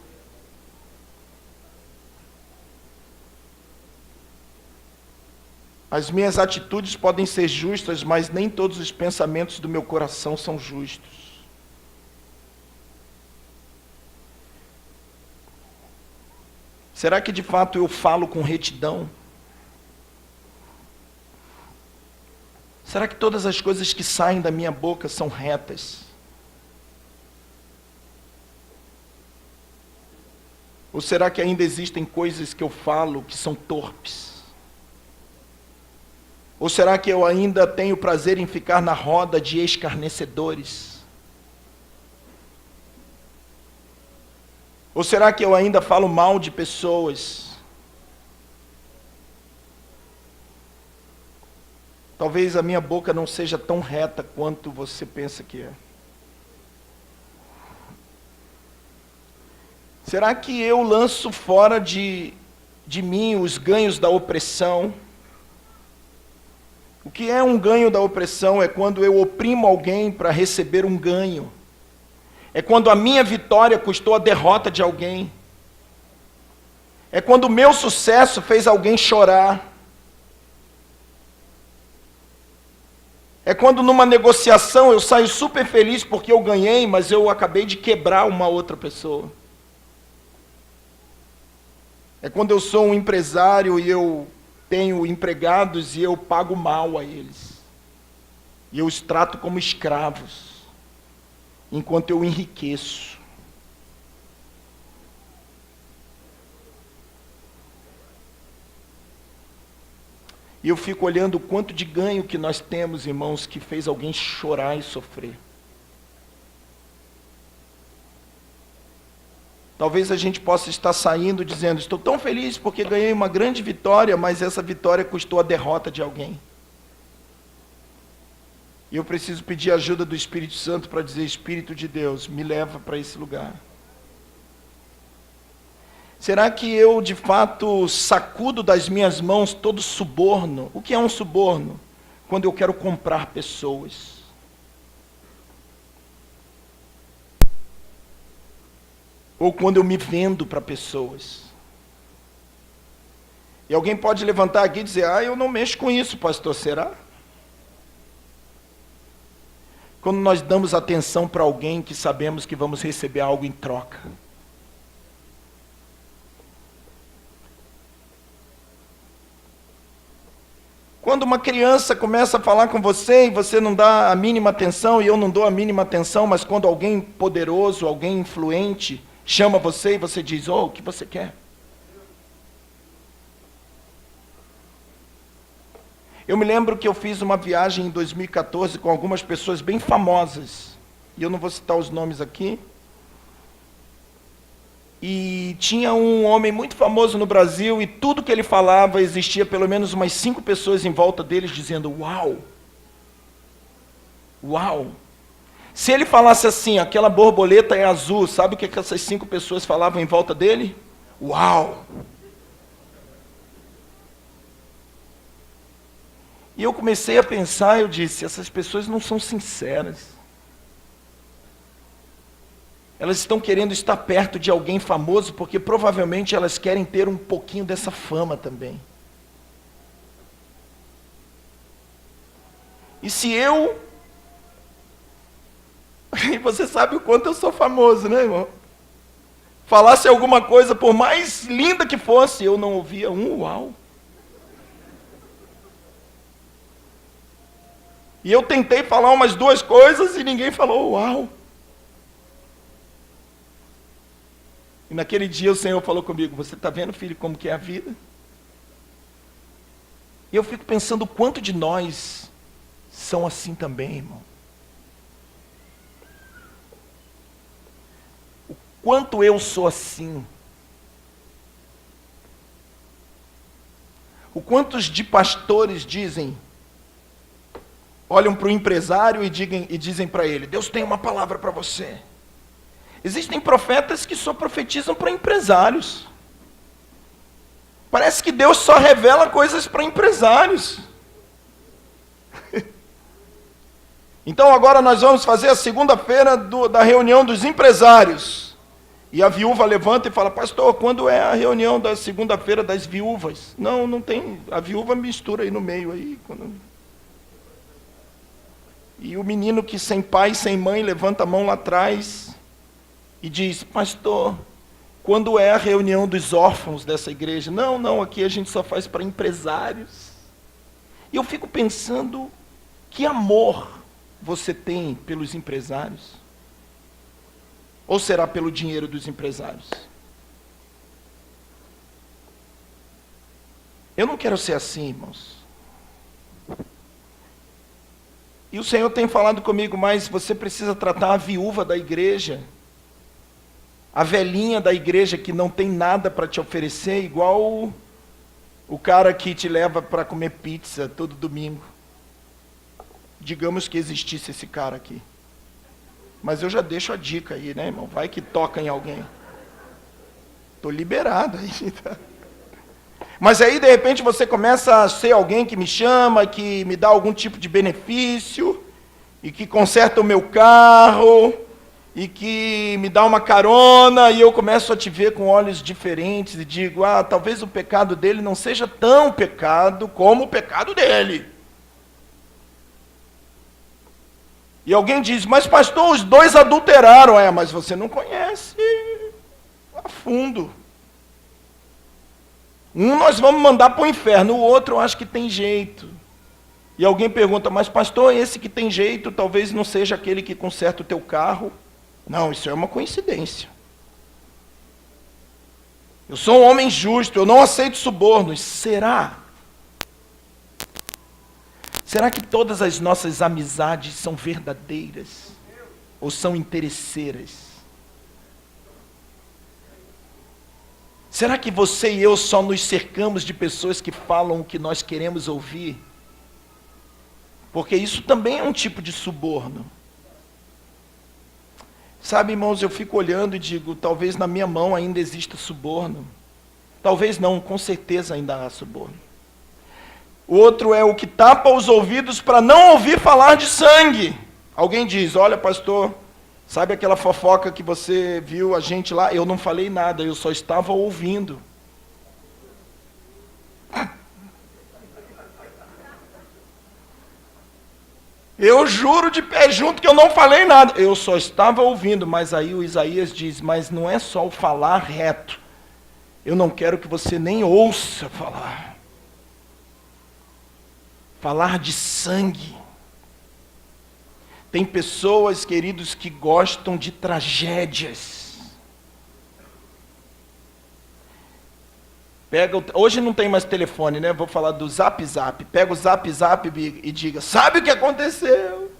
As minhas atitudes podem ser justas, mas nem todos os pensamentos do meu coração são justos. Será que de fato eu falo com retidão? Será que todas as coisas que saem da minha boca são retas? Ou será que ainda existem coisas que eu falo que são torpes? Ou será que eu ainda tenho prazer em ficar na roda de escarnecedores? Ou será que eu ainda falo mal de pessoas? Talvez a minha boca não seja tão reta quanto você pensa que é. Será que eu lanço fora de mim os ganhos da opressão? O que é um ganho da opressão? É quando eu oprimo alguém para receber um ganho. É quando a minha vitória custou a derrota de alguém. É quando o meu sucesso fez alguém chorar. É quando numa negociação eu saio super feliz porque eu ganhei, mas eu acabei de quebrar uma outra pessoa. É quando eu sou um empresário e eu tenho empregados e eu pago mal a eles. E eu os trato como escravos, enquanto eu enriqueço. E eu fico olhando o quanto de ganho que nós temos, irmãos, que fez alguém chorar e sofrer. Talvez a gente possa estar saindo dizendo: estou tão feliz porque ganhei uma grande vitória, mas essa vitória custou a derrota de alguém. E eu preciso pedir a ajuda do Espírito Santo para dizer: Espírito de Deus, me leva para esse lugar. Será que eu, de fato, sacudo das minhas mãos todo suborno? O que é um suborno? Quando eu quero comprar pessoas. Ou quando eu me vendo para pessoas. E alguém pode levantar aqui e dizer: eu não mexo com isso, pastor, será? Quando nós damos atenção para alguém que sabemos que vamos receber algo em troca. Quando uma criança começa a falar com você e você não dá a mínima atenção, e eu não dou a mínima atenção, mas quando alguém poderoso, alguém influente, chama você e você diz: o que você quer? Eu me lembro que eu fiz uma viagem em 2014 com algumas pessoas bem famosas, e eu não vou citar os nomes aqui. E tinha um homem muito famoso no Brasil, e tudo que ele falava, existia pelo menos umas 5 pessoas em volta deles dizendo: uau! Uau! Se ele falasse assim: aquela borboleta é azul, sabe o que essas 5 pessoas falavam em volta dele? Uau! E eu comecei a pensar, eu disse: essas pessoas não são sinceras. Elas estão querendo estar perto de alguém famoso porque provavelmente elas querem ter um pouquinho dessa fama também. E se eu... E você sabe o quanto eu sou famoso, né, irmão? Falasse alguma coisa, por mais linda que fosse, eu não ouvia um uau. E eu tentei falar umas 2 coisas e ninguém falou uau. E naquele dia o Senhor falou comigo: você está vendo, filho, como que é a vida? E eu fico pensando o quanto de nós são assim também, irmão. O quanto eu sou assim. O quantos de pastores dizem: olham para o empresário e dizem para ele: Deus tem uma palavra para você. Existem profetas que só profetizam para empresários. Parece que Deus só revela coisas para empresários. Então agora nós vamos fazer a segunda-feira da reunião dos empresários. E a viúva levanta e fala: pastor, quando é a reunião da segunda-feira das viúvas? Não, não tem. A viúva mistura aí no meio. E o menino que sem pai, sem mãe, levanta a mão lá atrás e diz: pastor, quando é a reunião dos órfãos dessa igreja? Não, aqui a gente só faz para empresários. E eu fico pensando, que amor você tem pelos empresários? Ou será pelo dinheiro dos empresários? Eu não quero ser assim, irmãos. E o Senhor tem falado comigo, mas você precisa tratar a viúva da igreja, a velhinha da igreja que não tem nada para te oferecer, igual o cara que te leva para comer pizza todo domingo. Digamos que existisse esse cara aqui. Mas eu já deixo a dica aí, né, irmão? Vai que toca em alguém. Estou liberado aí. Tá? Mas aí, de repente, você começa a ser alguém que me chama, que me dá algum tipo de benefício, e que conserta o meu carro, e que me dá uma carona, e eu começo a te ver com olhos diferentes, e digo: talvez o pecado dele não seja tão pecado como o pecado dele. E alguém diz: mas pastor, os dois adulteraram. Mas você não conhece a fundo. Um nós vamos mandar para o inferno, o outro eu acho que tem jeito. E alguém pergunta: mas pastor, esse que tem jeito talvez não seja aquele que conserta o teu carro? Não, isso é uma coincidência. Eu sou um homem justo, eu não aceito subornos. Será? Será que todas as nossas amizades são verdadeiras? Ou são interesseiras? Será que você e eu só nos cercamos de pessoas que falam o que nós queremos ouvir? Porque isso também é um tipo de suborno. Sabe, irmãos, eu fico olhando e digo: talvez na minha mão ainda exista suborno. Talvez não, com certeza ainda há suborno. O outro é o que tapa os ouvidos para não ouvir falar de sangue. Alguém diz: olha, pastor, sabe aquela fofoca que você viu a gente lá? Eu não falei nada, eu só estava ouvindo. Eu juro de pé junto que eu não falei nada, eu só estava ouvindo. Mas aí o Isaías diz: mas não é só o falar reto. Eu não quero que você nem ouça falar. Falar de sangue. Tem pessoas, queridos, que gostam de tragédias. Hoje não tem mais telefone, né? Vou falar do Zap Zap. Pega o Zap Zap e diga: sabe o que aconteceu?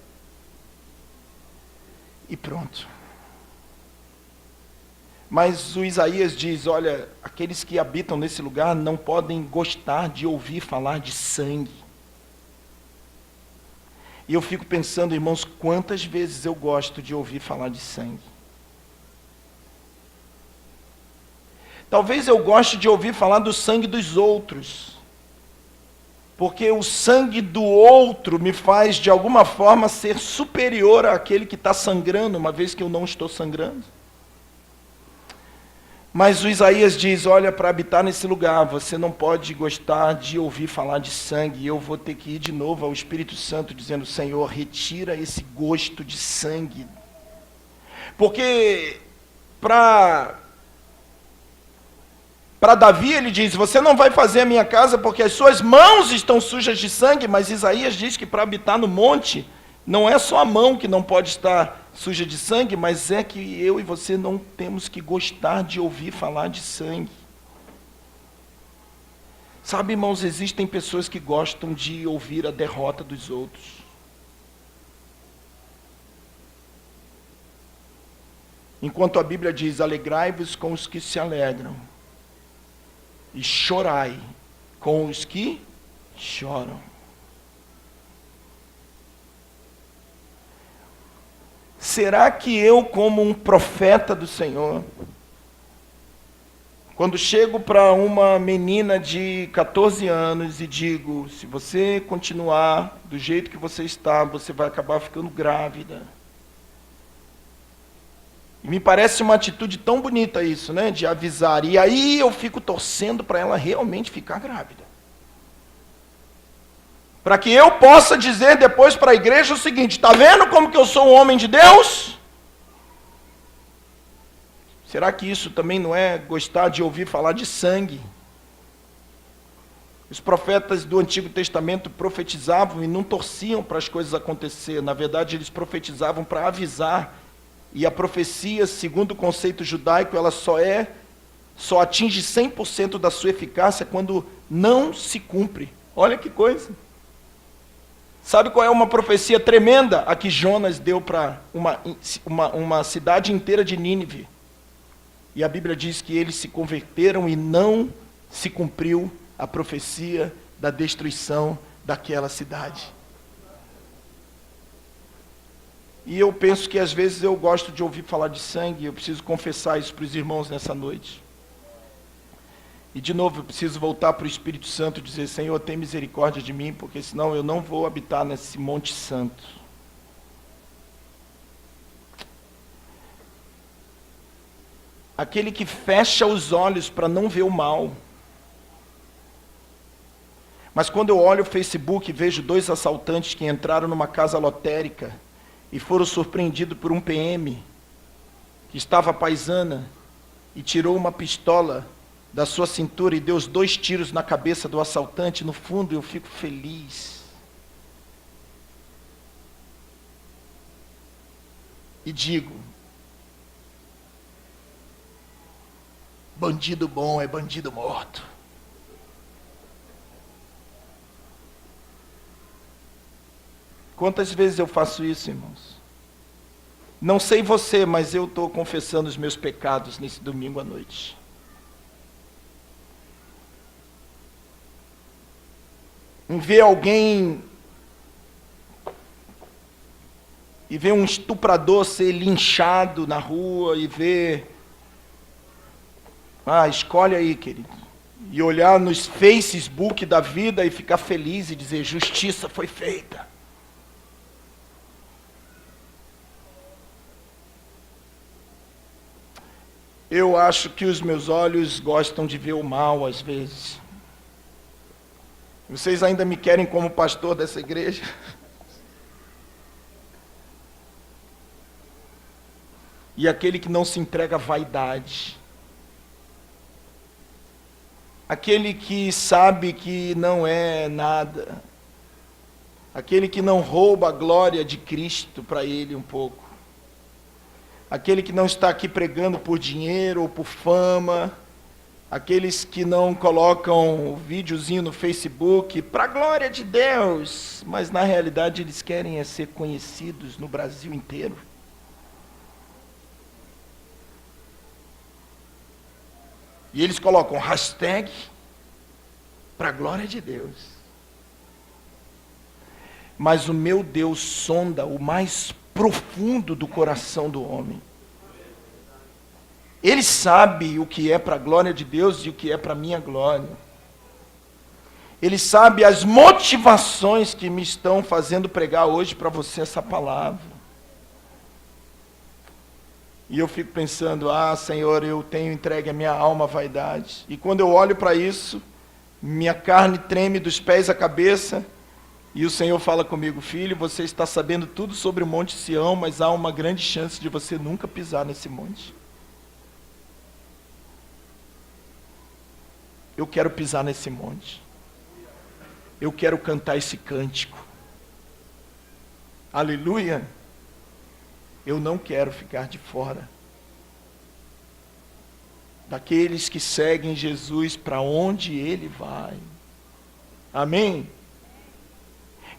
E pronto. Mas o Isaías diz: olha, aqueles que habitam nesse lugar não podem gostar de ouvir falar de sangue. E eu fico pensando, irmãos, quantas vezes eu gosto de ouvir falar de sangue. Talvez eu goste de ouvir falar do sangue dos outros, porque o sangue do outro me faz, de alguma forma, ser superior àquele que está sangrando, uma vez que eu não estou sangrando. Mas o Isaías diz: olha, para habitar nesse lugar, você não pode gostar de ouvir falar de sangue. E eu vou ter que ir de novo ao Espírito Santo, dizendo: Senhor, retira esse gosto de sangue. Porque para Davi ele diz: você não vai fazer a minha casa porque as suas mãos estão sujas de sangue. Mas Isaías diz que para habitar no monte, não é só a mão que não pode estar suja de sangue, mas é que eu e você não temos que gostar de ouvir falar de sangue. Sabe, irmãos, existem pessoas que gostam de ouvir a derrota dos outros. Enquanto a Bíblia diz: alegrai-vos com os que se alegram, e chorai com os que choram. será que eu, como um profeta do Senhor, quando chego para uma menina de 14 anos e digo, se você continuar do jeito que você está, você vai acabar ficando grávida. E me parece uma atitude tão bonita isso, né? De avisar. E aí eu fico torcendo para ela realmente ficar grávida. Para que eu possa dizer depois para a igreja o seguinte, está vendo como que eu sou um homem de Deus? Será que isso também não é gostar de ouvir falar de sangue? Os profetas do Antigo Testamento profetizavam e não torciam para as coisas acontecer. Na verdade, eles profetizavam para avisar. E a profecia, segundo o conceito judaico, ela só atinge 100% da sua eficácia quando não se cumpre. Olha que coisa. Sabe qual é uma profecia tremenda a que Jonas deu para uma cidade inteira de Nínive? E a Bíblia diz que eles se converteram e não se cumpriu a profecia da destruição daquela cidade. E eu penso que às vezes eu gosto de ouvir falar de sangue, eu preciso confessar isso para os irmãos nessa noite. E de novo eu preciso voltar para o Espírito Santo e dizer, Senhor, tem misericórdia de mim, porque senão eu não vou habitar nesse Monte Santo. Aquele que fecha os olhos para não ver o mal. Mas quando eu olho o Facebook e vejo 2 assaltantes que entraram numa casa lotérica e foram surpreendidos por um PM que estava à paisana e tirou uma pistola da sua cintura e deu os 2 tiros na cabeça do assaltante, no fundo eu fico feliz. E digo, bandido bom é bandido morto. Quantas vezes eu faço isso, irmãos? Não sei você, mas eu estou confessando os meus pecados nesse domingo à noite. Em ver alguém e ver um estuprador ser linchado na rua e ver... escolhe aí, querido. E olhar nos Facebook da vida e ficar feliz e dizer, justiça foi feita. Eu acho que os meus olhos gostam de ver o mal às vezes. Vocês ainda me querem como pastor dessa igreja? E aquele que não se entrega à vaidade. Aquele que sabe que não é nada. Aquele que não rouba a glória de Cristo para ele um pouco. Aquele que não está aqui pregando por dinheiro ou por fama. Aqueles que não colocam o videozinho no Facebook para a glória de Deus. Mas na realidade eles querem ser conhecidos no Brasil inteiro. E eles colocam hashtag para a glória de Deus. Mas o meu Deus sonda o mais profundo do coração do homem. Ele sabe o que é para a glória de Deus e o que é para a minha glória. Ele sabe as motivações que me estão fazendo pregar hoje para você essa palavra. E eu fico pensando, Senhor, eu tenho entregue a minha alma à vaidade. E quando eu olho para isso, minha carne treme dos pés à cabeça, e o Senhor fala comigo, filho, você está sabendo tudo sobre o Monte Sião, mas há uma grande chance de você nunca pisar nesse monte. Eu quero pisar nesse monte. Eu quero cantar esse cântico. Aleluia. Eu não quero ficar de fora daqueles que seguem Jesus para onde Ele vai. Amém?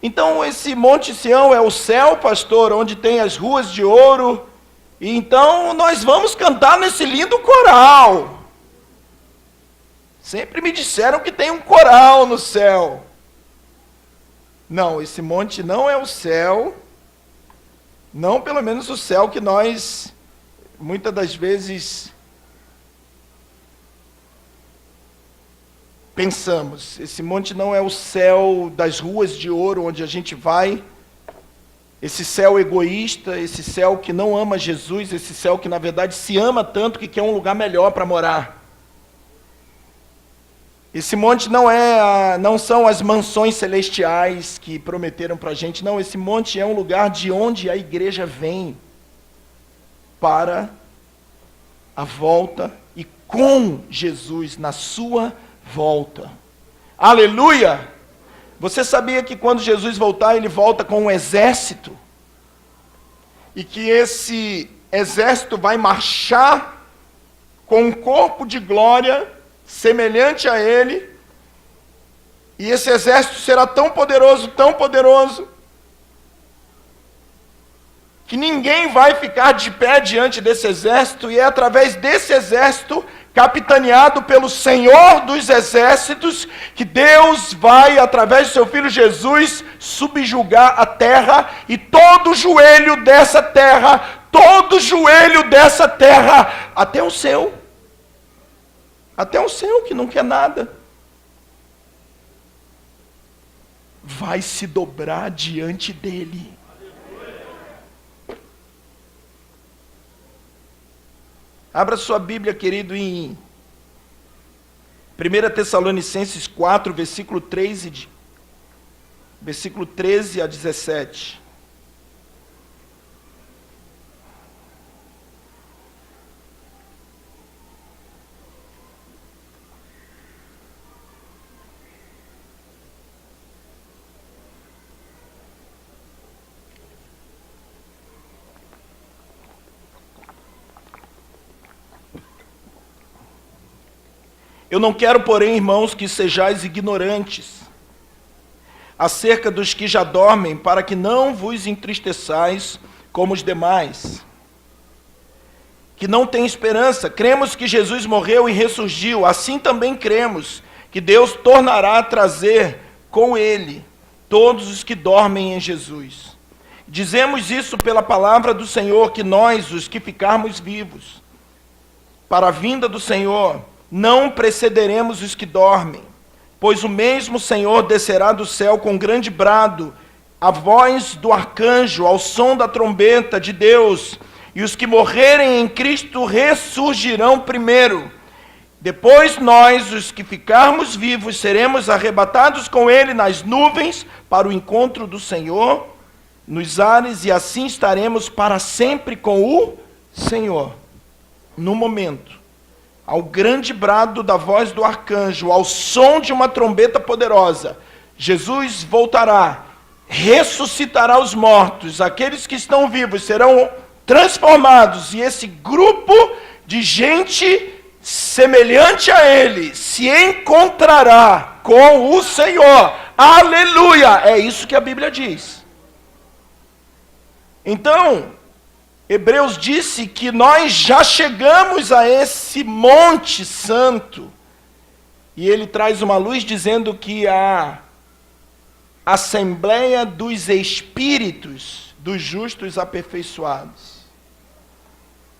Então esse Monte Sião é o céu, pastor, onde tem as ruas de ouro. E então nós vamos cantar nesse lindo coral. Sempre me disseram que tem um coral no céu. Não, esse monte não é o céu. Não pelo menos o céu que nós, muitas das vezes, pensamos. Esse monte não é o céu das ruas de ouro onde a gente vai, esse céu egoísta, esse céu que não ama Jesus, esse céu que na verdade se ama tanto que quer um lugar melhor para morar. Esse monte não são as mansões celestiais que prometeram para a gente, não, esse monte é um lugar de onde a igreja vem para a volta e com Jesus na sua volta. Aleluia! Você sabia que quando Jesus voltar, ele volta com um exército? E que esse exército vai marchar com um corpo de glória semelhante a ele, e esse exército será tão poderoso, que ninguém vai ficar de pé diante desse exército, e é através desse exército, capitaneado pelo Senhor dos Exércitos, que Deus vai, através do seu Filho Jesus, subjugar a terra, e todo joelho dessa terra, até o seu que não quer nada, vai se dobrar diante dele. Abra sua Bíblia, querido, em 1 Tessalonicenses 4, versículo 13 a 17. Eu não quero, porém, irmãos, que sejais ignorantes acerca dos que já dormem, para que não vos entristeçais como os demais, que não têm esperança. Cremos que Jesus morreu e ressurgiu, assim também cremos que Deus tornará a trazer com ele todos os que dormem em Jesus. Dizemos isso pela palavra do Senhor, que nós, os que ficarmos vivos, para a vinda do Senhor, não precederemos os que dormem, pois o mesmo Senhor descerá do céu com grande brado, a voz do arcanjo, ao som da trombeta de Deus, e os que morrerem em Cristo ressurgirão primeiro. Depois nós, os que ficarmos vivos, seremos arrebatados com ele nas nuvens para o encontro do Senhor nos ares, e assim estaremos para sempre com o Senhor. No momento, ao grande brado da voz do arcanjo, ao som de uma trombeta poderosa, Jesus voltará, ressuscitará os mortos, aqueles que estão vivos serão transformados, e esse grupo de gente semelhante a ele se encontrará com o Senhor. Aleluia! É isso que a Bíblia diz. Então, Hebreus disse que nós já chegamos a esse monte santo, e ele traz uma luz dizendo que a assembleia dos espíritos dos justos aperfeiçoados.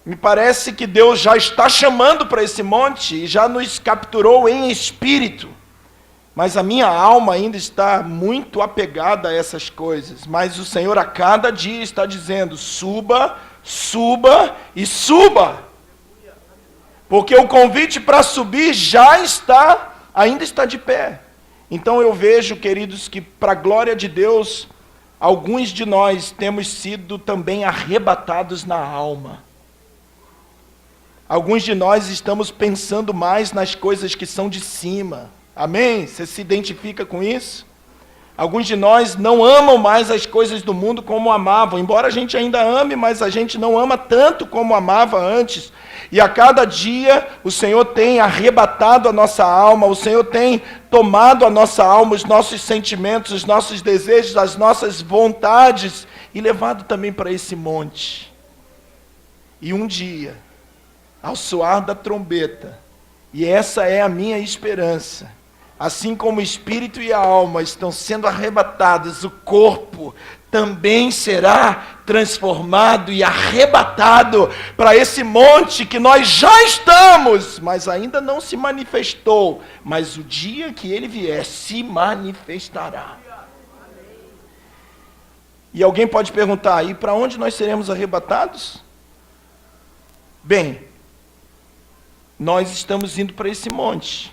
Me parece que Deus já está chamando para esse monte e já nos capturou em espírito, mas a minha alma ainda está muito apegada a essas coisas. Mas o Senhor a cada dia está dizendo: suba, suba e suba, porque o convite para subir ainda está de pé. Então eu vejo, queridos, que para a glória de Deus, alguns de nós temos sido também arrebatados na alma. Alguns de nós estamos pensando mais nas coisas que são de cima. Amém? Você se identifica com isso? Alguns de nós não amam mais as coisas do mundo como amavam. Embora a gente ainda ame, mas a gente não ama tanto como amava antes. E a cada dia o Senhor tem arrebatado a nossa alma, o Senhor tem tomado a nossa alma, os nossos sentimentos, os nossos desejos, as nossas vontades, e levado também para esse monte. E um dia, ao soar da trombeta, e essa é a minha esperança, assim como o espírito e a alma estão sendo arrebatados, o corpo também será transformado e arrebatado para esse monte que nós já estamos, mas ainda não se manifestou, mas o dia que ele vier se manifestará. E alguém pode perguntar, e para onde nós seremos arrebatados? Bem, nós estamos indo para esse monte.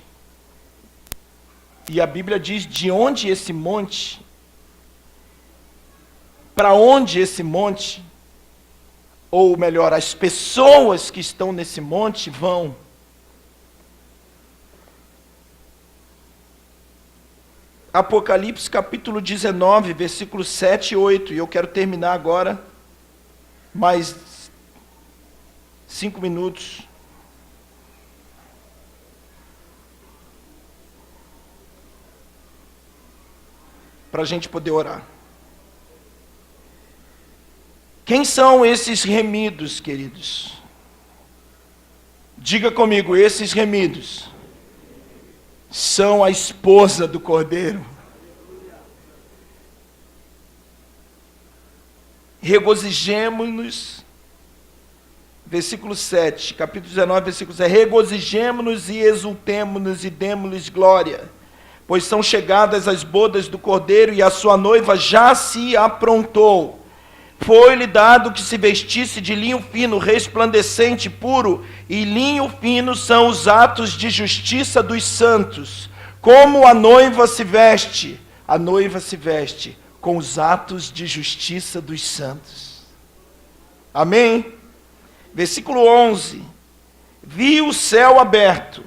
E a Bíblia diz de onde esse monte, para onde esse monte, ou melhor, as pessoas que estão nesse monte vão. Apocalipse capítulo 19, versículos 7 e 8, e eu quero terminar agora, mais 5 minutos. Para a gente poder orar. Quem são esses remidos, queridos? Diga comigo, esses remidos são a esposa do Cordeiro. Regozijemo-nos, versículo 7, capítulo 19, versículo 7, regozijemo-nos e exultemo-nos e demo-lhes glória, pois são chegadas as bodas do Cordeiro e a sua noiva já se aprontou. Foi-lhe dado que se vestisse de linho fino, resplandecente, puro, e linho fino são os atos de justiça dos santos. Como a noiva se veste com os atos de justiça dos santos. Amém? Versículo 11. Vi o céu aberto,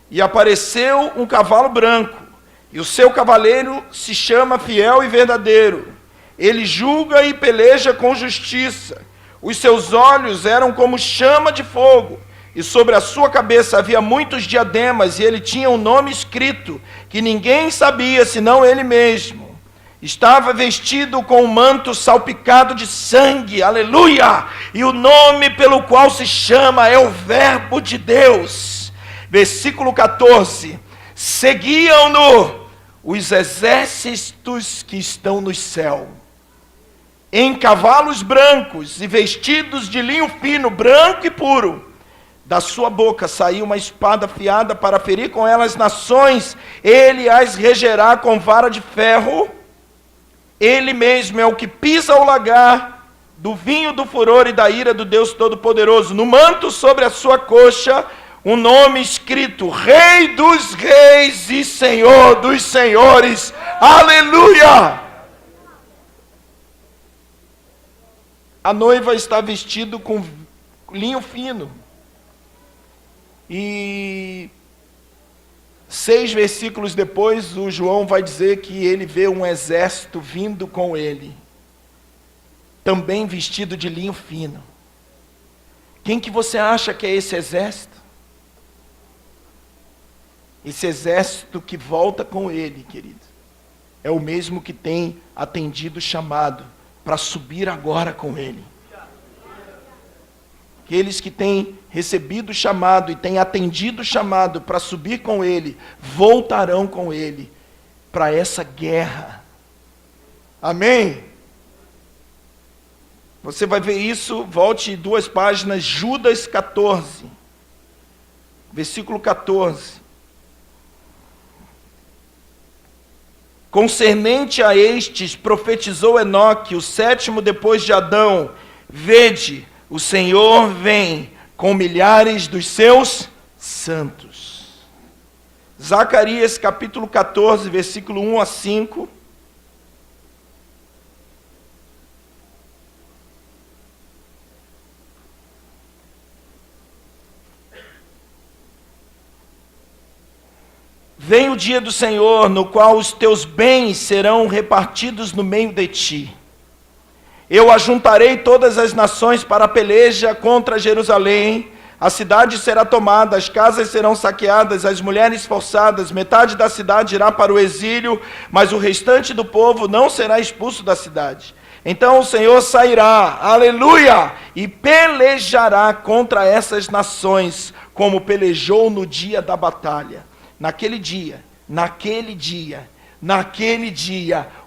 e apareceu um cavalo branco, e o seu cavaleiro se chama Fiel e Verdadeiro. Ele julga e peleja com justiça. Os seus olhos eram como chama de fogo, e sobre a sua cabeça havia muitos diademas, e ele tinha um nome escrito, que ninguém sabia senão ele mesmo. Estava vestido com um manto salpicado de sangue, aleluia! E o nome pelo qual se chama é o Verbo de Deus. Versículo 14. Seguiam-no os exércitos que estão no céu, em cavalos brancos e vestidos de linho fino, branco e puro. Da sua boca saiu uma espada afiada para ferir com ela as nações. Ele as regerá com vara de ferro. Ele mesmo é o que pisa o lagar do vinho do furor e da ira do Deus Todo-Poderoso. No manto sobre a sua coxa, um nome escrito: Rei dos Reis e Senhor dos Senhores. Aleluia! A noiva está vestida com linho fino. E 6 versículos depois, o João vai dizer que ele vê um exército vindo com ele, também vestido de linho fino. Quem que você acha que é esse exército? Esse exército que volta com ele, querido, é o mesmo que tem atendido o chamado para subir agora com ele. Aqueles que têm recebido o chamado e têm atendido o chamado para subir com ele, voltarão com ele para essa guerra. Amém? Você vai ver isso, volte 2 páginas, Judas 14, versículo 14. Concernente a estes, profetizou Enoque, o 7º depois de Adão: vede, o Senhor vem com milhares dos seus santos. Zacarias capítulo 14, versículo 1 a 5. Vem o dia do Senhor, no qual os teus bens serão repartidos no meio de ti. Eu ajuntarei todas as nações para a peleja contra Jerusalém. A cidade será tomada, as casas serão saqueadas, as mulheres forçadas, metade da cidade irá para o exílio, mas o restante do povo não será expulso da cidade. Então o Senhor sairá, aleluia, e pelejará contra essas nações, como pelejou no dia da batalha. Naquele dia, naquele dia,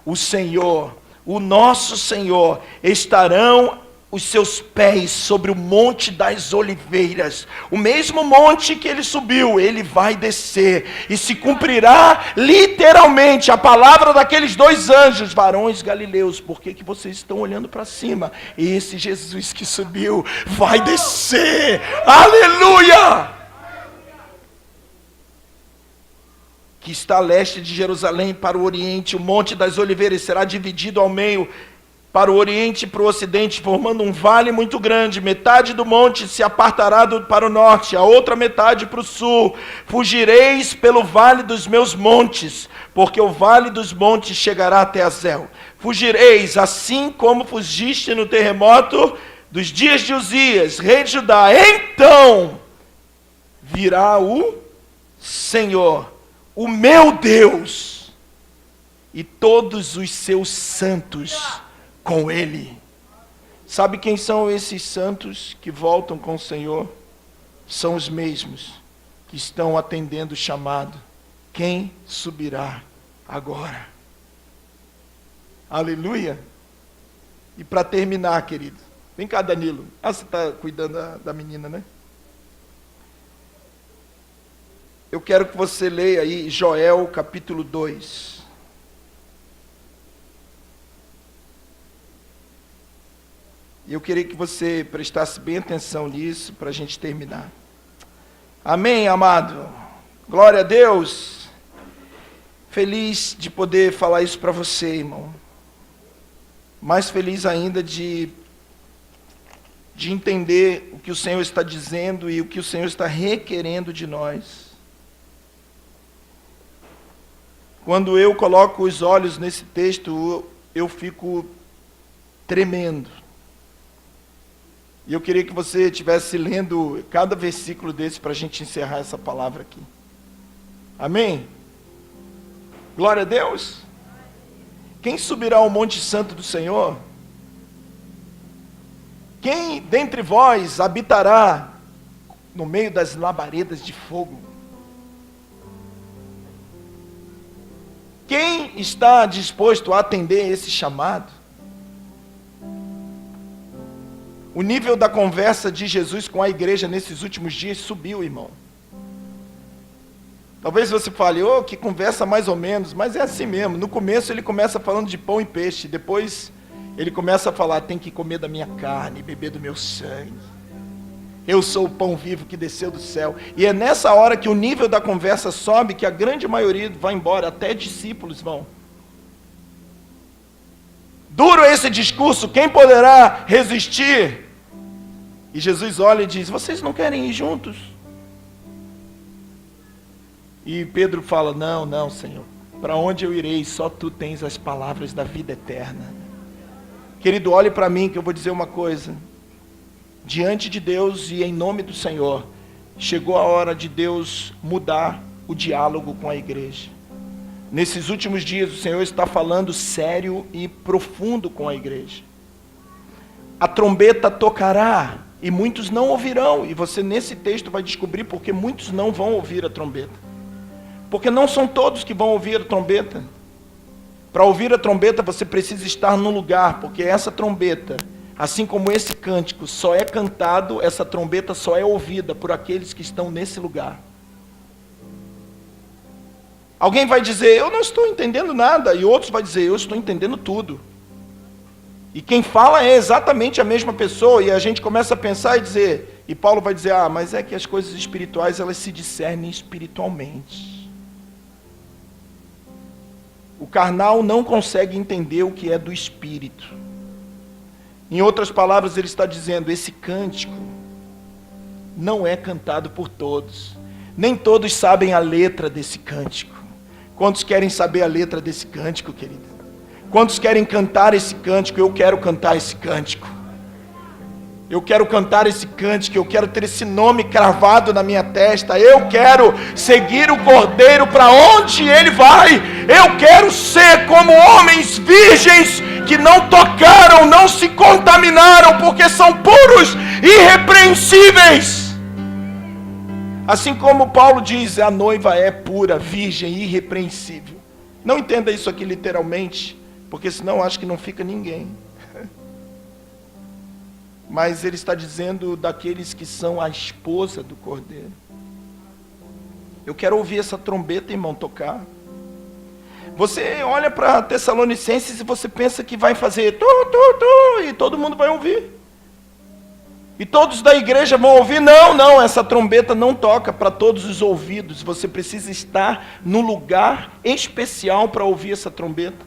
o Senhor, o nosso Senhor, estarão os seus pés sobre o Monte das Oliveiras, o mesmo monte que ele subiu, ele vai descer, e se cumprirá literalmente a palavra daqueles dois anjos, varões galileus, por que vocês estão olhando para cima? Esse Jesus que subiu, vai descer, aleluia! Que está a leste de Jerusalém para o oriente, o Monte das Oliveiras será dividido ao meio, para o oriente e para o ocidente, formando um vale muito grande. Metade do monte se apartará para o norte, a outra metade para o sul. Fugireis pelo vale dos meus montes, porque o vale dos montes chegará até Azel. Fugireis, assim como fugiste no terremoto dos dias de Uzias, rei de Judá. Então virá o Senhor, o meu Deus, e todos os seus santos com ele. Sabe quem são esses santos que voltam com o Senhor? São os mesmos que estão atendendo o chamado. Quem subirá agora? Aleluia! E para terminar, querido, vem cá, Danilo. Você está cuidando da menina, né? Eu quero que você leia aí Joel capítulo 2. E eu queria que você prestasse bem atenção nisso para a gente terminar. Amém, amado? Glória a Deus. Feliz de poder falar isso para você, irmão. Mais feliz ainda de entender o que o Senhor está dizendo e o que o Senhor está requerendo de nós. Quando eu coloco os olhos nesse texto, eu fico tremendo. E eu queria que você estivesse lendo cada versículo desse para a gente encerrar essa palavra aqui. Amém? Glória a Deus. Quem subirá ao monte santo do Senhor? Quem dentre vós habitará no meio das labaredas de fogo? Quem está disposto a atender esse chamado? O nível da conversa de Jesus com a igreja nesses últimos dias subiu, irmão. Talvez você fale, que conversa mais ou menos, mas é assim mesmo. No começo ele começa falando de pão e peixe, depois ele começa a falar, tem que comer da minha carne, beber do meu sangue. Eu sou o pão vivo que desceu do céu. E é nessa hora que o nível da conversa sobe, que a grande maioria vai embora, até discípulos vão. Duro esse discurso, quem poderá resistir? E Jesus olha e diz, vocês não querem ir juntos? E Pedro fala, não, Senhor, para onde eu irei? Só tu tens as palavras da vida eterna. Querido, olhe para mim que eu vou dizer uma coisa. Diante de Deus e em nome do Senhor, chegou a hora de Deus mudar o diálogo com a igreja. Nesses últimos dias o Senhor está falando sério e profundo com a igreja. A trombeta tocará e muitos não ouvirão. E você nesse texto vai descobrir porque muitos não vão ouvir a trombeta. Porque não são todos que vão ouvir a trombeta. Para ouvir a trombeta você precisa estar no lugar, porque essa trombeta, assim como esse cântico, só é cantado, essa trombeta só é ouvida por aqueles que estão nesse lugar. Alguém vai dizer, eu não estou entendendo nada, e outros vai dizer, eu estou entendendo tudo. E quem fala é exatamente a mesma pessoa, e a gente começa a pensar e dizer, e Paulo vai dizer, mas é que as coisas espirituais, elas se discernem espiritualmente. O carnal não consegue entender o que é do espírito. Em outras palavras, ele está dizendo, esse cântico não é cantado por todos. Nem todos sabem a letra desse cântico. Quantos querem saber a letra desse cântico, querido? Quantos querem cantar esse cântico? Eu quero cantar esse cântico. Eu quero cantar esse cântico, eu quero ter esse nome cravado na minha testa. Eu quero seguir o Cordeiro para onde ele vai. Eu quero ser como homens virgens que não tocaram, não se contaminaram, porque são puros, irrepreensíveis. Assim como Paulo diz, a noiva é pura, virgem, irrepreensível. Não entenda isso aqui literalmente, porque senão acho que não fica ninguém. Mas ele está dizendo daqueles que são a esposa do Cordeiro. Eu quero ouvir essa trombeta, irmão, tocar. Você olha para Tessalonicenses e você pensa que vai fazer e todo mundo vai ouvir. E todos da igreja vão ouvir. Não, essa trombeta não toca para todos os ouvidos. Você precisa estar no lugar especial para ouvir essa trombeta.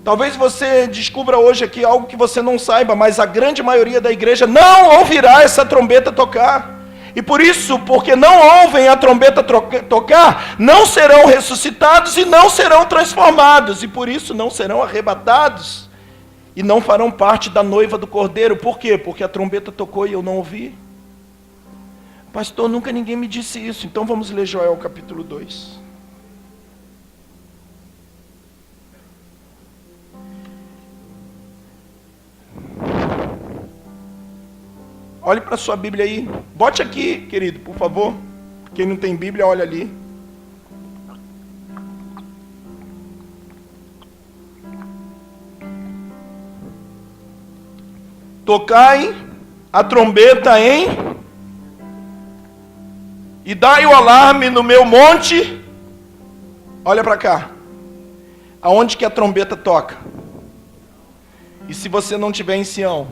Talvez você descubra hoje aqui algo que você não saiba, mas a grande maioria da igreja não ouvirá essa trombeta tocar. E por isso, porque não ouvem a trombeta tocar, não serão ressuscitados e não serão transformados. E por isso não serão arrebatados e não farão parte da noiva do Cordeiro. Por quê? Porque a trombeta tocou e eu não ouvi. Pastor, nunca ninguém me disse isso. Então vamos ler Joel capítulo 2. Olhe para a sua Bíblia aí. Bote aqui, querido, por favor. Quem não tem Bíblia, olha ali. Tocai a trombeta e dai o alarme no meu monte. Olha para cá. Aonde que a trombeta toca? E se você não estiver em Sião,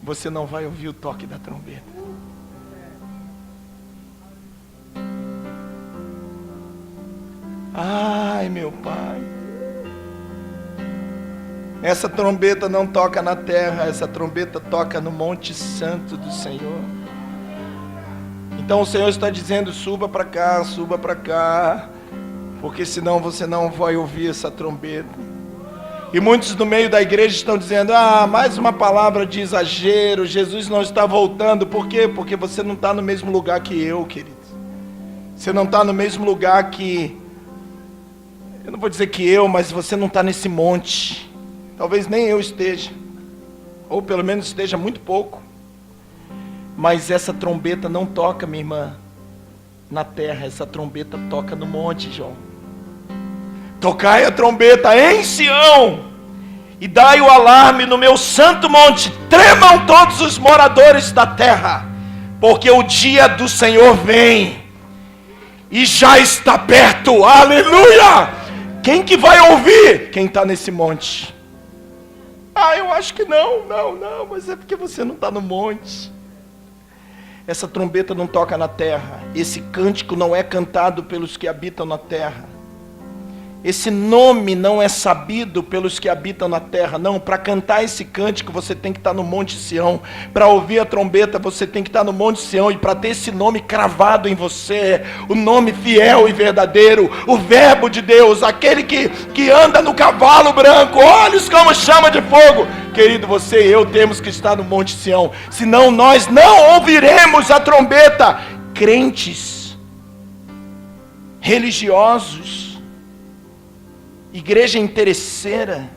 você não vai ouvir o toque da trombeta. Ai, meu Pai. Essa trombeta não toca na terra, essa trombeta toca no Monte Santo do Senhor. Então o Senhor está dizendo, suba para cá, porque senão você não vai ouvir essa trombeta. E muitos no meio da igreja estão dizendo, mais uma palavra de exagero, Jesus não está voltando. Por quê? Porque você não está no mesmo lugar que eu, querido. Você não está no mesmo lugar que... Eu não vou dizer que eu, mas você não está nesse monte. Talvez nem eu esteja. Ou pelo menos esteja muito pouco. Mas essa trombeta não toca, minha irmã, na terra. Essa trombeta toca no monte, João. Tocai a trombeta em Sião e dai o alarme no meu santo monte. Tremam todos os moradores da terra, porque o dia do Senhor vem e já está perto. Aleluia! Quem que vai ouvir? Quem está nesse monte. Eu acho que não, mas é porque você não está no monte. Essa trombeta não toca na terra. Esse cântico não é cantado pelos que habitam na terra. Esse nome não é sabido pelos que habitam na terra. Não, para cantar esse cântico você tem que estar no Monte Sião. Para ouvir a trombeta você tem que estar no Monte Sião. E para ter esse nome cravado em você, o nome fiel e verdadeiro, o verbo de Deus, aquele que anda no cavalo branco, olhos como chama de fogo. Querido, você e eu temos que estar no Monte Sião. Senão nós não ouviremos a trombeta. Crentes, religiosos, igreja interesseira,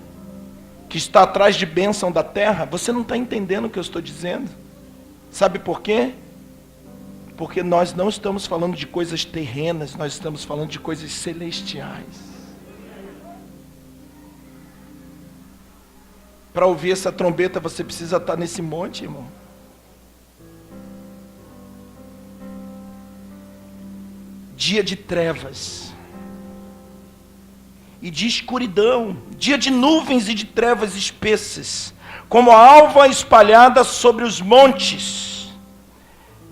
que está atrás de bênção da terra, você não está entendendo o que eu estou dizendo. Sabe por quê? Porque nós não estamos falando de coisas terrenas, nós estamos falando de coisas celestiais. Para ouvir essa trombeta, você precisa estar nesse monte, irmão. Dia de trevas e de escuridão, dia de nuvens e de trevas espessas, como a alva espalhada sobre os montes.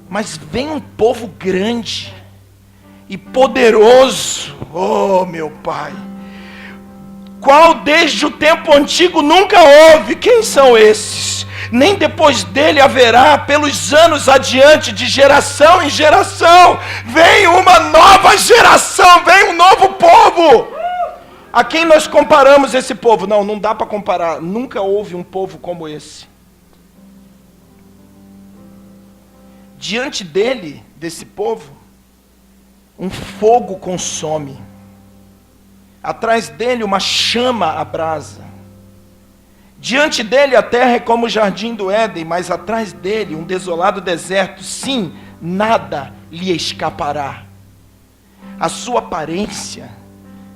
Mas vem um povo grande e poderoso, oh meu Pai, qual desde o tempo antigo nunca houve. Quem são esses? Nem depois dele haverá, pelos anos adiante, de geração em geração. Vem uma nova geração, vem um novo povo. A quem nós comparamos esse povo? Não dá para comparar. Nunca houve um povo como esse. Diante dele, desse povo, um fogo consome. Atrás dele uma chama abrasa. Diante dele a terra é como o jardim do Éden, mas atrás dele um desolado deserto. Sim, nada lhe escapará. A sua aparência,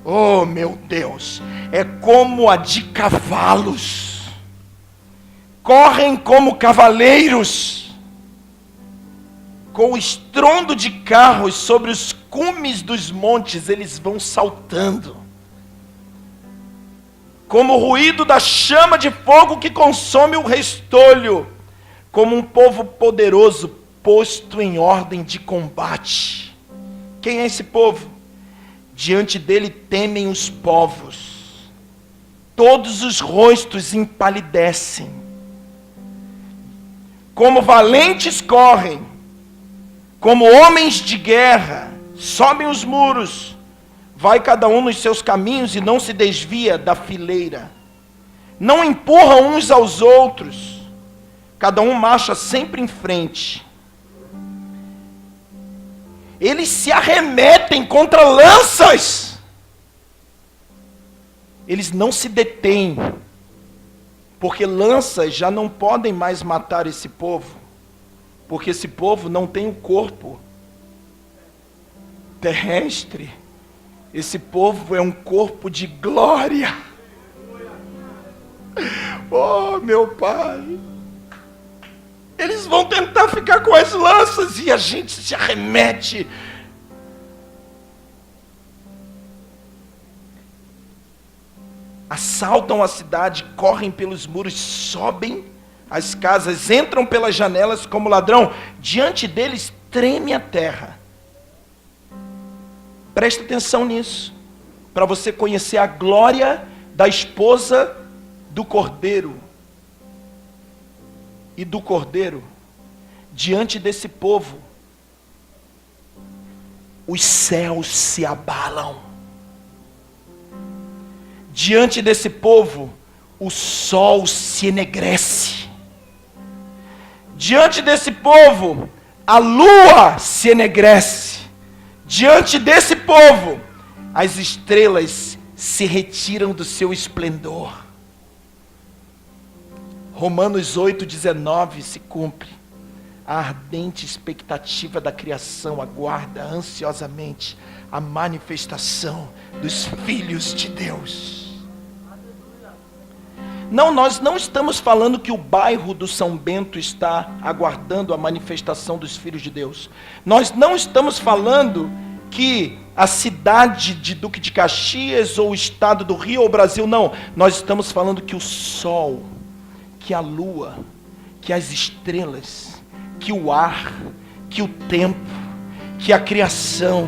oh meu Deus, é como a de cavalos. Correm como cavaleiros. Com o estrondo de carros sobre os cumes dos montes, eles vão saltando. Como o ruído da chama de fogo que consome o restolho, como um povo poderoso posto em ordem de combate. Quem é esse povo? Diante dele temem os povos, todos os rostos empalidecem, como valentes correm, como homens de guerra, sobem os muros. Vai cada um nos seus caminhos e não se desvia da fileira. Não empurra uns aos outros. Cada um marcha sempre em frente. Eles se arremetem contra lanças. Eles não se detêm. Porque lanças já não podem mais matar esse povo. Porque esse povo não tem o corpo terrestre. Esse povo é um corpo de glória. Oh, meu Pai. Eles vão tentar ficar com as lanças e a gente se arremete. Assaltam a cidade, correm pelos muros, sobem as casas, entram pelas janelas como ladrão. Diante deles treme a terra. Presta atenção nisso, para você conhecer a glória da esposa do Cordeiro. E do Cordeiro, diante desse povo, os céus se abalam. Diante desse povo, o sol se enegrece. Diante desse povo, a lua se enegrece. Diante desse povo, as estrelas se retiram do seu esplendor. Romanos 8,19 se cumpre. A ardente expectativa da criação aguarda ansiosamente a manifestação dos filhos de Deus. Não, nós não estamos falando que o bairro do São Bento está aguardando a manifestação dos filhos de Deus. Nós não estamos falando que a cidade de Duque de Caxias, ou o estado do Rio, ou o Brasil, não. Nós estamos falando que o sol, que a lua, que as estrelas, que o ar, que o tempo, que a criação,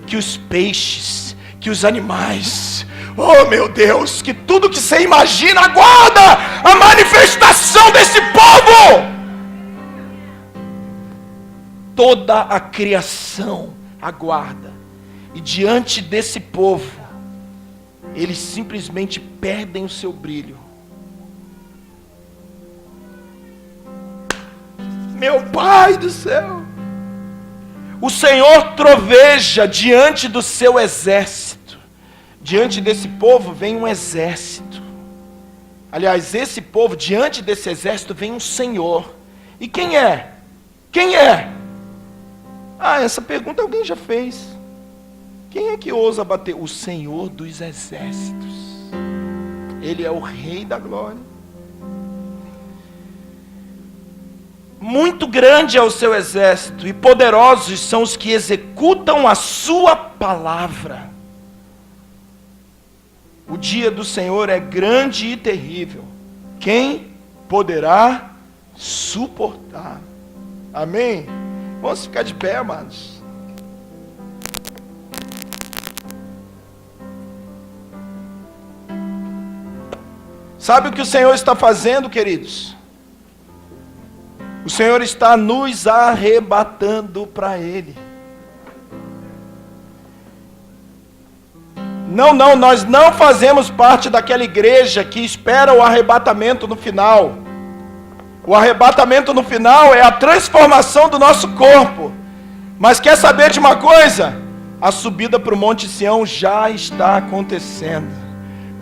que os peixes, que os animais, oh meu Deus, que tudo que você imagina aguarda a manifestação desse povo. Toda a criação aguarda. E diante desse povo, eles simplesmente perdem o seu brilho. Meu Pai do céu! O Senhor troveja diante do seu exército. Diante desse povo vem um exército. Aliás, esse povo, diante desse exército vem um Senhor. E quem é? Quem é? Ah, essa pergunta alguém já fez. Quem é que ousa bater? O Senhor dos exércitos. Ele é o Rei da glória. Muito grande é o seu exército, e poderosos são os que executam a sua palavra. O dia do Senhor é grande e terrível. Quem poderá suportar? Amém? Vamos ficar de pé, amados. Sabe o que o Senhor está fazendo, queridos? O Senhor está nos arrebatando para Ele. Não, nós não fazemos parte daquela igreja que espera o arrebatamento no final. O arrebatamento no final é a transformação do nosso corpo. Mas quer saber de uma coisa? A subida para o Monte Sião já está acontecendo.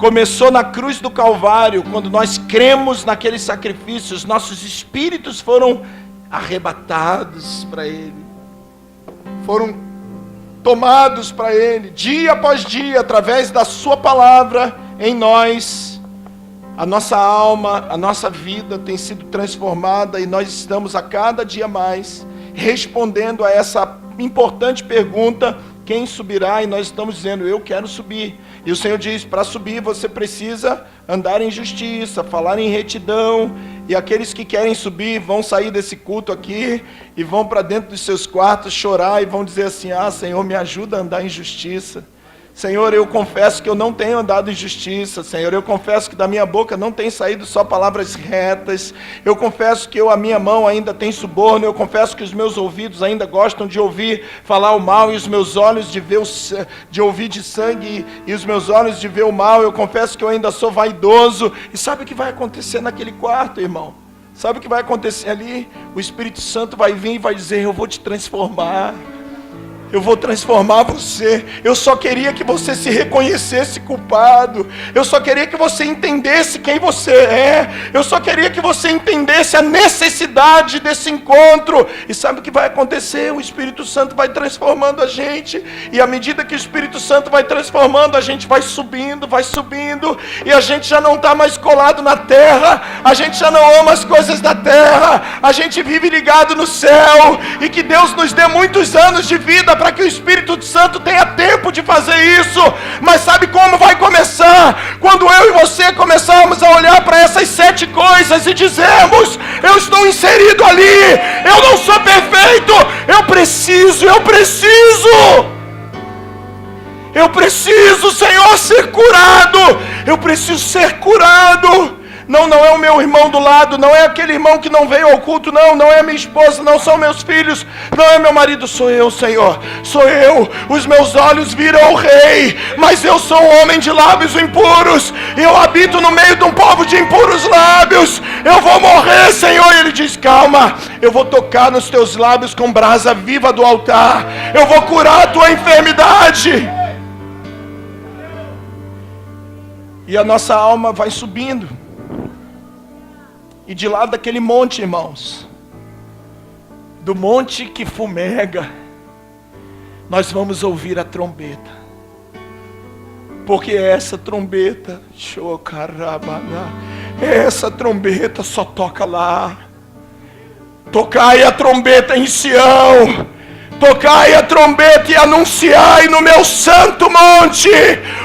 Começou na cruz do Calvário, quando nós cremos naqueles sacrifícios, nossos espíritos foram arrebatados para Ele, foram tomados para Ele, dia após dia, através da Sua palavra em nós. A nossa alma, a nossa vida tem sido transformada e nós estamos a cada dia mais respondendo a essa importante pergunta: quem subirá? E nós estamos dizendo: eu quero subir. E o Senhor diz: para subir você precisa andar em justiça, falar em retidão. E aqueles que querem subir vão sair desse culto aqui e vão para dentro dos seus quartos chorar e vão dizer assim: ah, Senhor, me ajuda a andar em justiça. Senhor, eu confesso que eu não tenho andado em justiça. Senhor, eu confesso que da minha boca não tem saído só palavras retas. Eu confesso que a minha mão ainda tem suborno. Eu confesso que os meus ouvidos ainda gostam de ouvir falar o mal, e os meus olhos de ouvir de sangue, e os meus olhos de ver o mal. Eu confesso que eu ainda sou vaidoso. E sabe o que vai acontecer naquele quarto, irmão? Sabe o que vai acontecer ali? O Espírito Santo vai vir e vai dizer: eu vou te transformar. Eu vou transformar você. Eu só queria que você se reconhecesse culpado. Eu só queria que você entendesse quem você é. Eu só queria que você entendesse a necessidade desse encontro. E sabe o que vai acontecer? O Espírito Santo vai transformando a gente. E à medida que o Espírito Santo vai transformando, a gente vai subindo, vai subindo. E a gente já não está mais colado na terra. A gente já não ama as coisas da terra. A gente vive ligado no céu. E que Deus nos dê muitos anos de vida para que o Espírito Santo tenha tempo de fazer isso. Mas sabe como vai começar? Quando eu e você começarmos a olhar para essas 7 coisas e dizermos: eu estou inserido ali, eu não sou perfeito, eu preciso, Senhor, ser curado. Eu preciso ser curado. Não é o meu irmão do lado, não é aquele irmão que não veio ao culto, não é minha esposa, não são meus filhos, não é meu marido, sou eu, Senhor, sou eu. Os meus olhos viram o Rei, mas eu sou um homem de lábios impuros, eu habito no meio de um povo de impuros lábios. Eu vou morrer, Senhor. E Ele diz: calma, eu vou tocar nos teus lábios com brasa viva do altar, eu vou curar a tua enfermidade. E a nossa alma vai subindo. E de lá daquele monte, irmãos, do monte que fumega, nós vamos ouvir a trombeta. Porque essa trombeta, essa trombeta só toca lá. Tocai a trombeta em Sião, tocai a trombeta e anunciai no meu santo monte: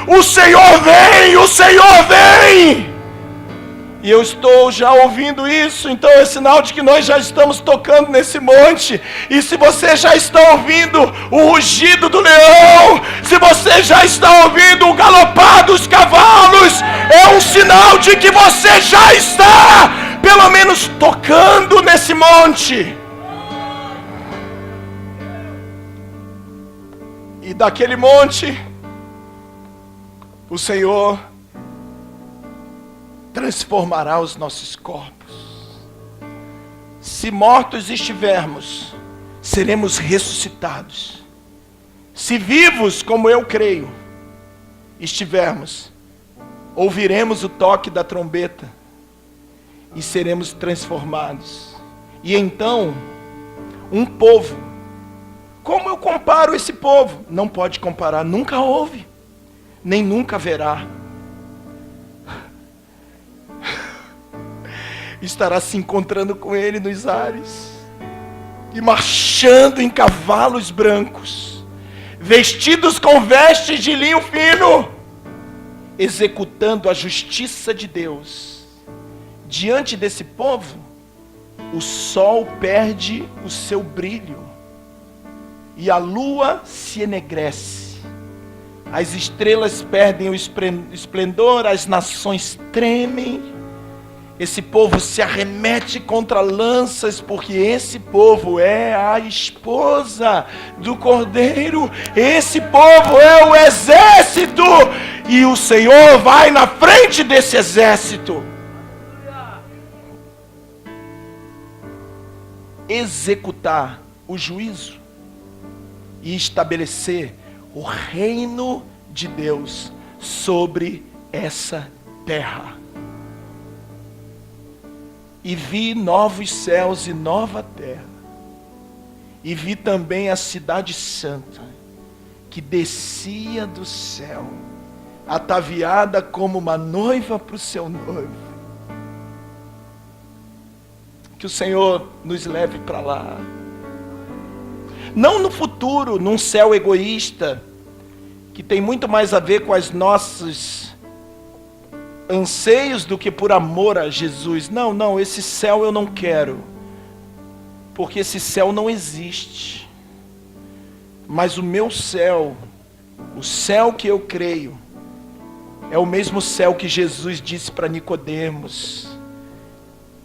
o Senhor vem, o Senhor vem. E eu estou já ouvindo isso, então é sinal de que nós já estamos tocando nesse monte. E se você já está ouvindo o rugido do leão, se você já está ouvindo o galopar dos cavalos, é um sinal de que você já está, pelo menos, tocando nesse monte. E daquele monte, o Senhor transformará os nossos corpos. Se mortos estivermos, seremos ressuscitados. Se vivos, como eu creio, estivermos, ouviremos o toque da trombeta e seremos transformados. E então, um povo, como eu comparo esse povo? Não pode comparar, nunca houve, nem nunca haverá. Estará se encontrando com Ele nos ares, e marchando em cavalos brancos, vestidos com vestes de linho fino, executando a justiça de Deus. Diante desse povo, o sol perde o seu brilho, e a lua se enegrece, as estrelas perdem o esplendor, as nações tremem. Esse povo se arremete contra lanças, porque esse povo é a esposa do Cordeiro. Esse povo é o exército, e o Senhor vai na frente desse exército. Executar o juízo e estabelecer o reino de Deus sobre essa terra. E vi novos céus e nova terra. E vi também a cidade santa, que descia do céu, ataviada como uma noiva para o seu noivo. Que o Senhor nos leve para lá. Não no futuro, num céu egoísta, que tem muito mais a ver com os nossos anseios do que por amor a Jesus. Não, esse céu eu não quero, porque esse céu não existe. Mas o meu céu, o céu que eu creio, é o mesmo céu que Jesus disse para Nicodemos,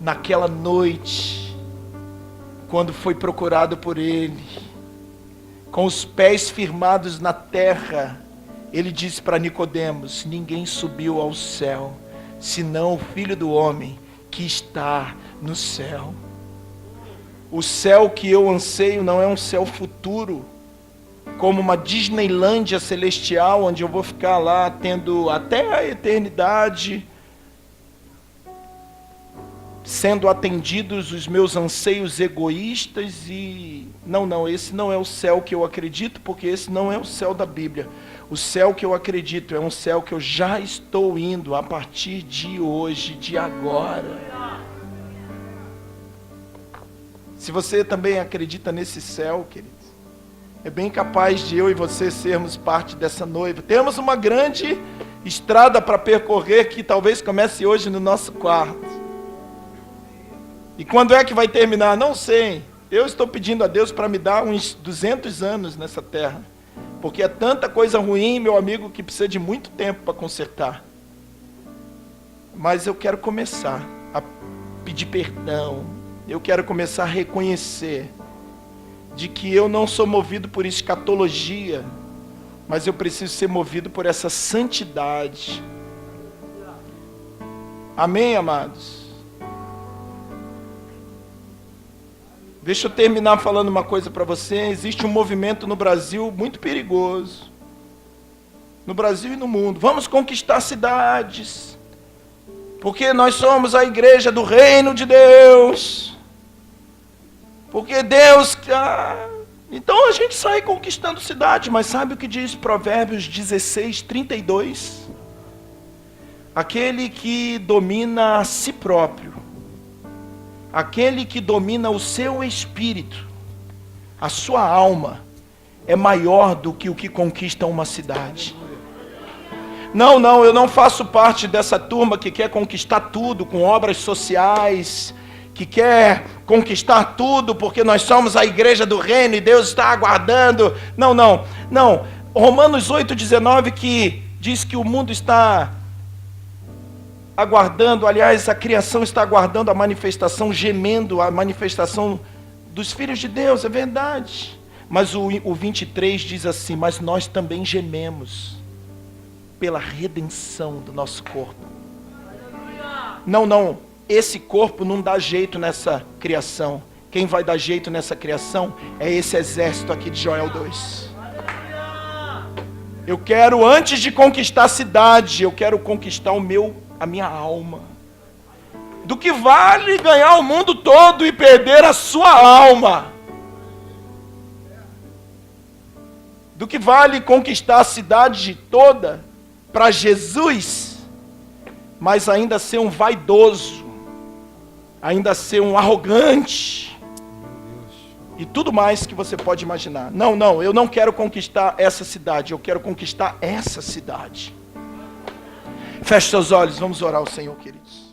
naquela noite, quando foi procurado por ele, com os pés firmados na terra. Ele disse para Nicodemos: ninguém subiu ao céu, senão o Filho do Homem que está no céu. O céu que eu anseio não é um céu futuro, como uma Disneylândia celestial, onde eu vou ficar lá tendo até a eternidade, sendo atendidos os meus anseios egoístas. E não, esse não é o céu que eu acredito, porque esse não é o céu da Bíblia. O céu que eu acredito é um céu que eu já estou indo a partir de hoje, de agora. Se você também acredita nesse céu, queridos, é bem capaz de eu e você sermos parte dessa noiva. Temos uma grande estrada para percorrer, que talvez comece hoje no nosso quarto. E quando é que vai terminar? Não sei. Eu estou pedindo a Deus para me dar uns 200 anos nessa terra. Porque é tanta coisa ruim, meu amigo, que precisa de muito tempo para consertar. Mas eu quero começar a pedir perdão. Eu quero começar a reconhecer de que eu não sou movido por escatologia, mas eu preciso ser movido por essa santidade. Amém, amados? Deixa eu terminar falando uma coisa para você. Existe um movimento no Brasil muito perigoso. No Brasil e no mundo. Vamos conquistar cidades, porque nós somos a igreja do reino de Deus. Porque Deus... Então a gente sai conquistando cidade. Mas sabe o que diz Provérbios 16:32? Aquele que domina a si próprio, aquele que domina o seu espírito, a sua alma, é maior do que o que conquista uma cidade. Não, eu não faço parte dessa turma que quer conquistar tudo com obras sociais, que quer conquistar tudo porque nós somos a igreja do reino e Deus está aguardando. Não. Romanos 8:19, que diz que o mundo está aguardando, aliás, a criação está aguardando a manifestação, gemendo a manifestação dos filhos de Deus, é verdade. Mas o 23 diz assim: mas nós também gememos pela redenção do nosso corpo. Não, esse corpo não dá jeito nessa criação. Quem vai dar jeito nessa criação é esse exército aqui de Joel 2. Eu quero, antes de conquistar a cidade, eu quero conquistar a minha alma. Do que vale ganhar o mundo todo e perder a sua alma? Do que vale conquistar a cidade toda para Jesus, mas ainda ser um vaidoso, ainda ser um arrogante, e tudo mais que você pode imaginar. Não, eu não quero conquistar essa cidade, eu quero conquistar essa cidade. Feche seus olhos, vamos orar ao Senhor, queridos.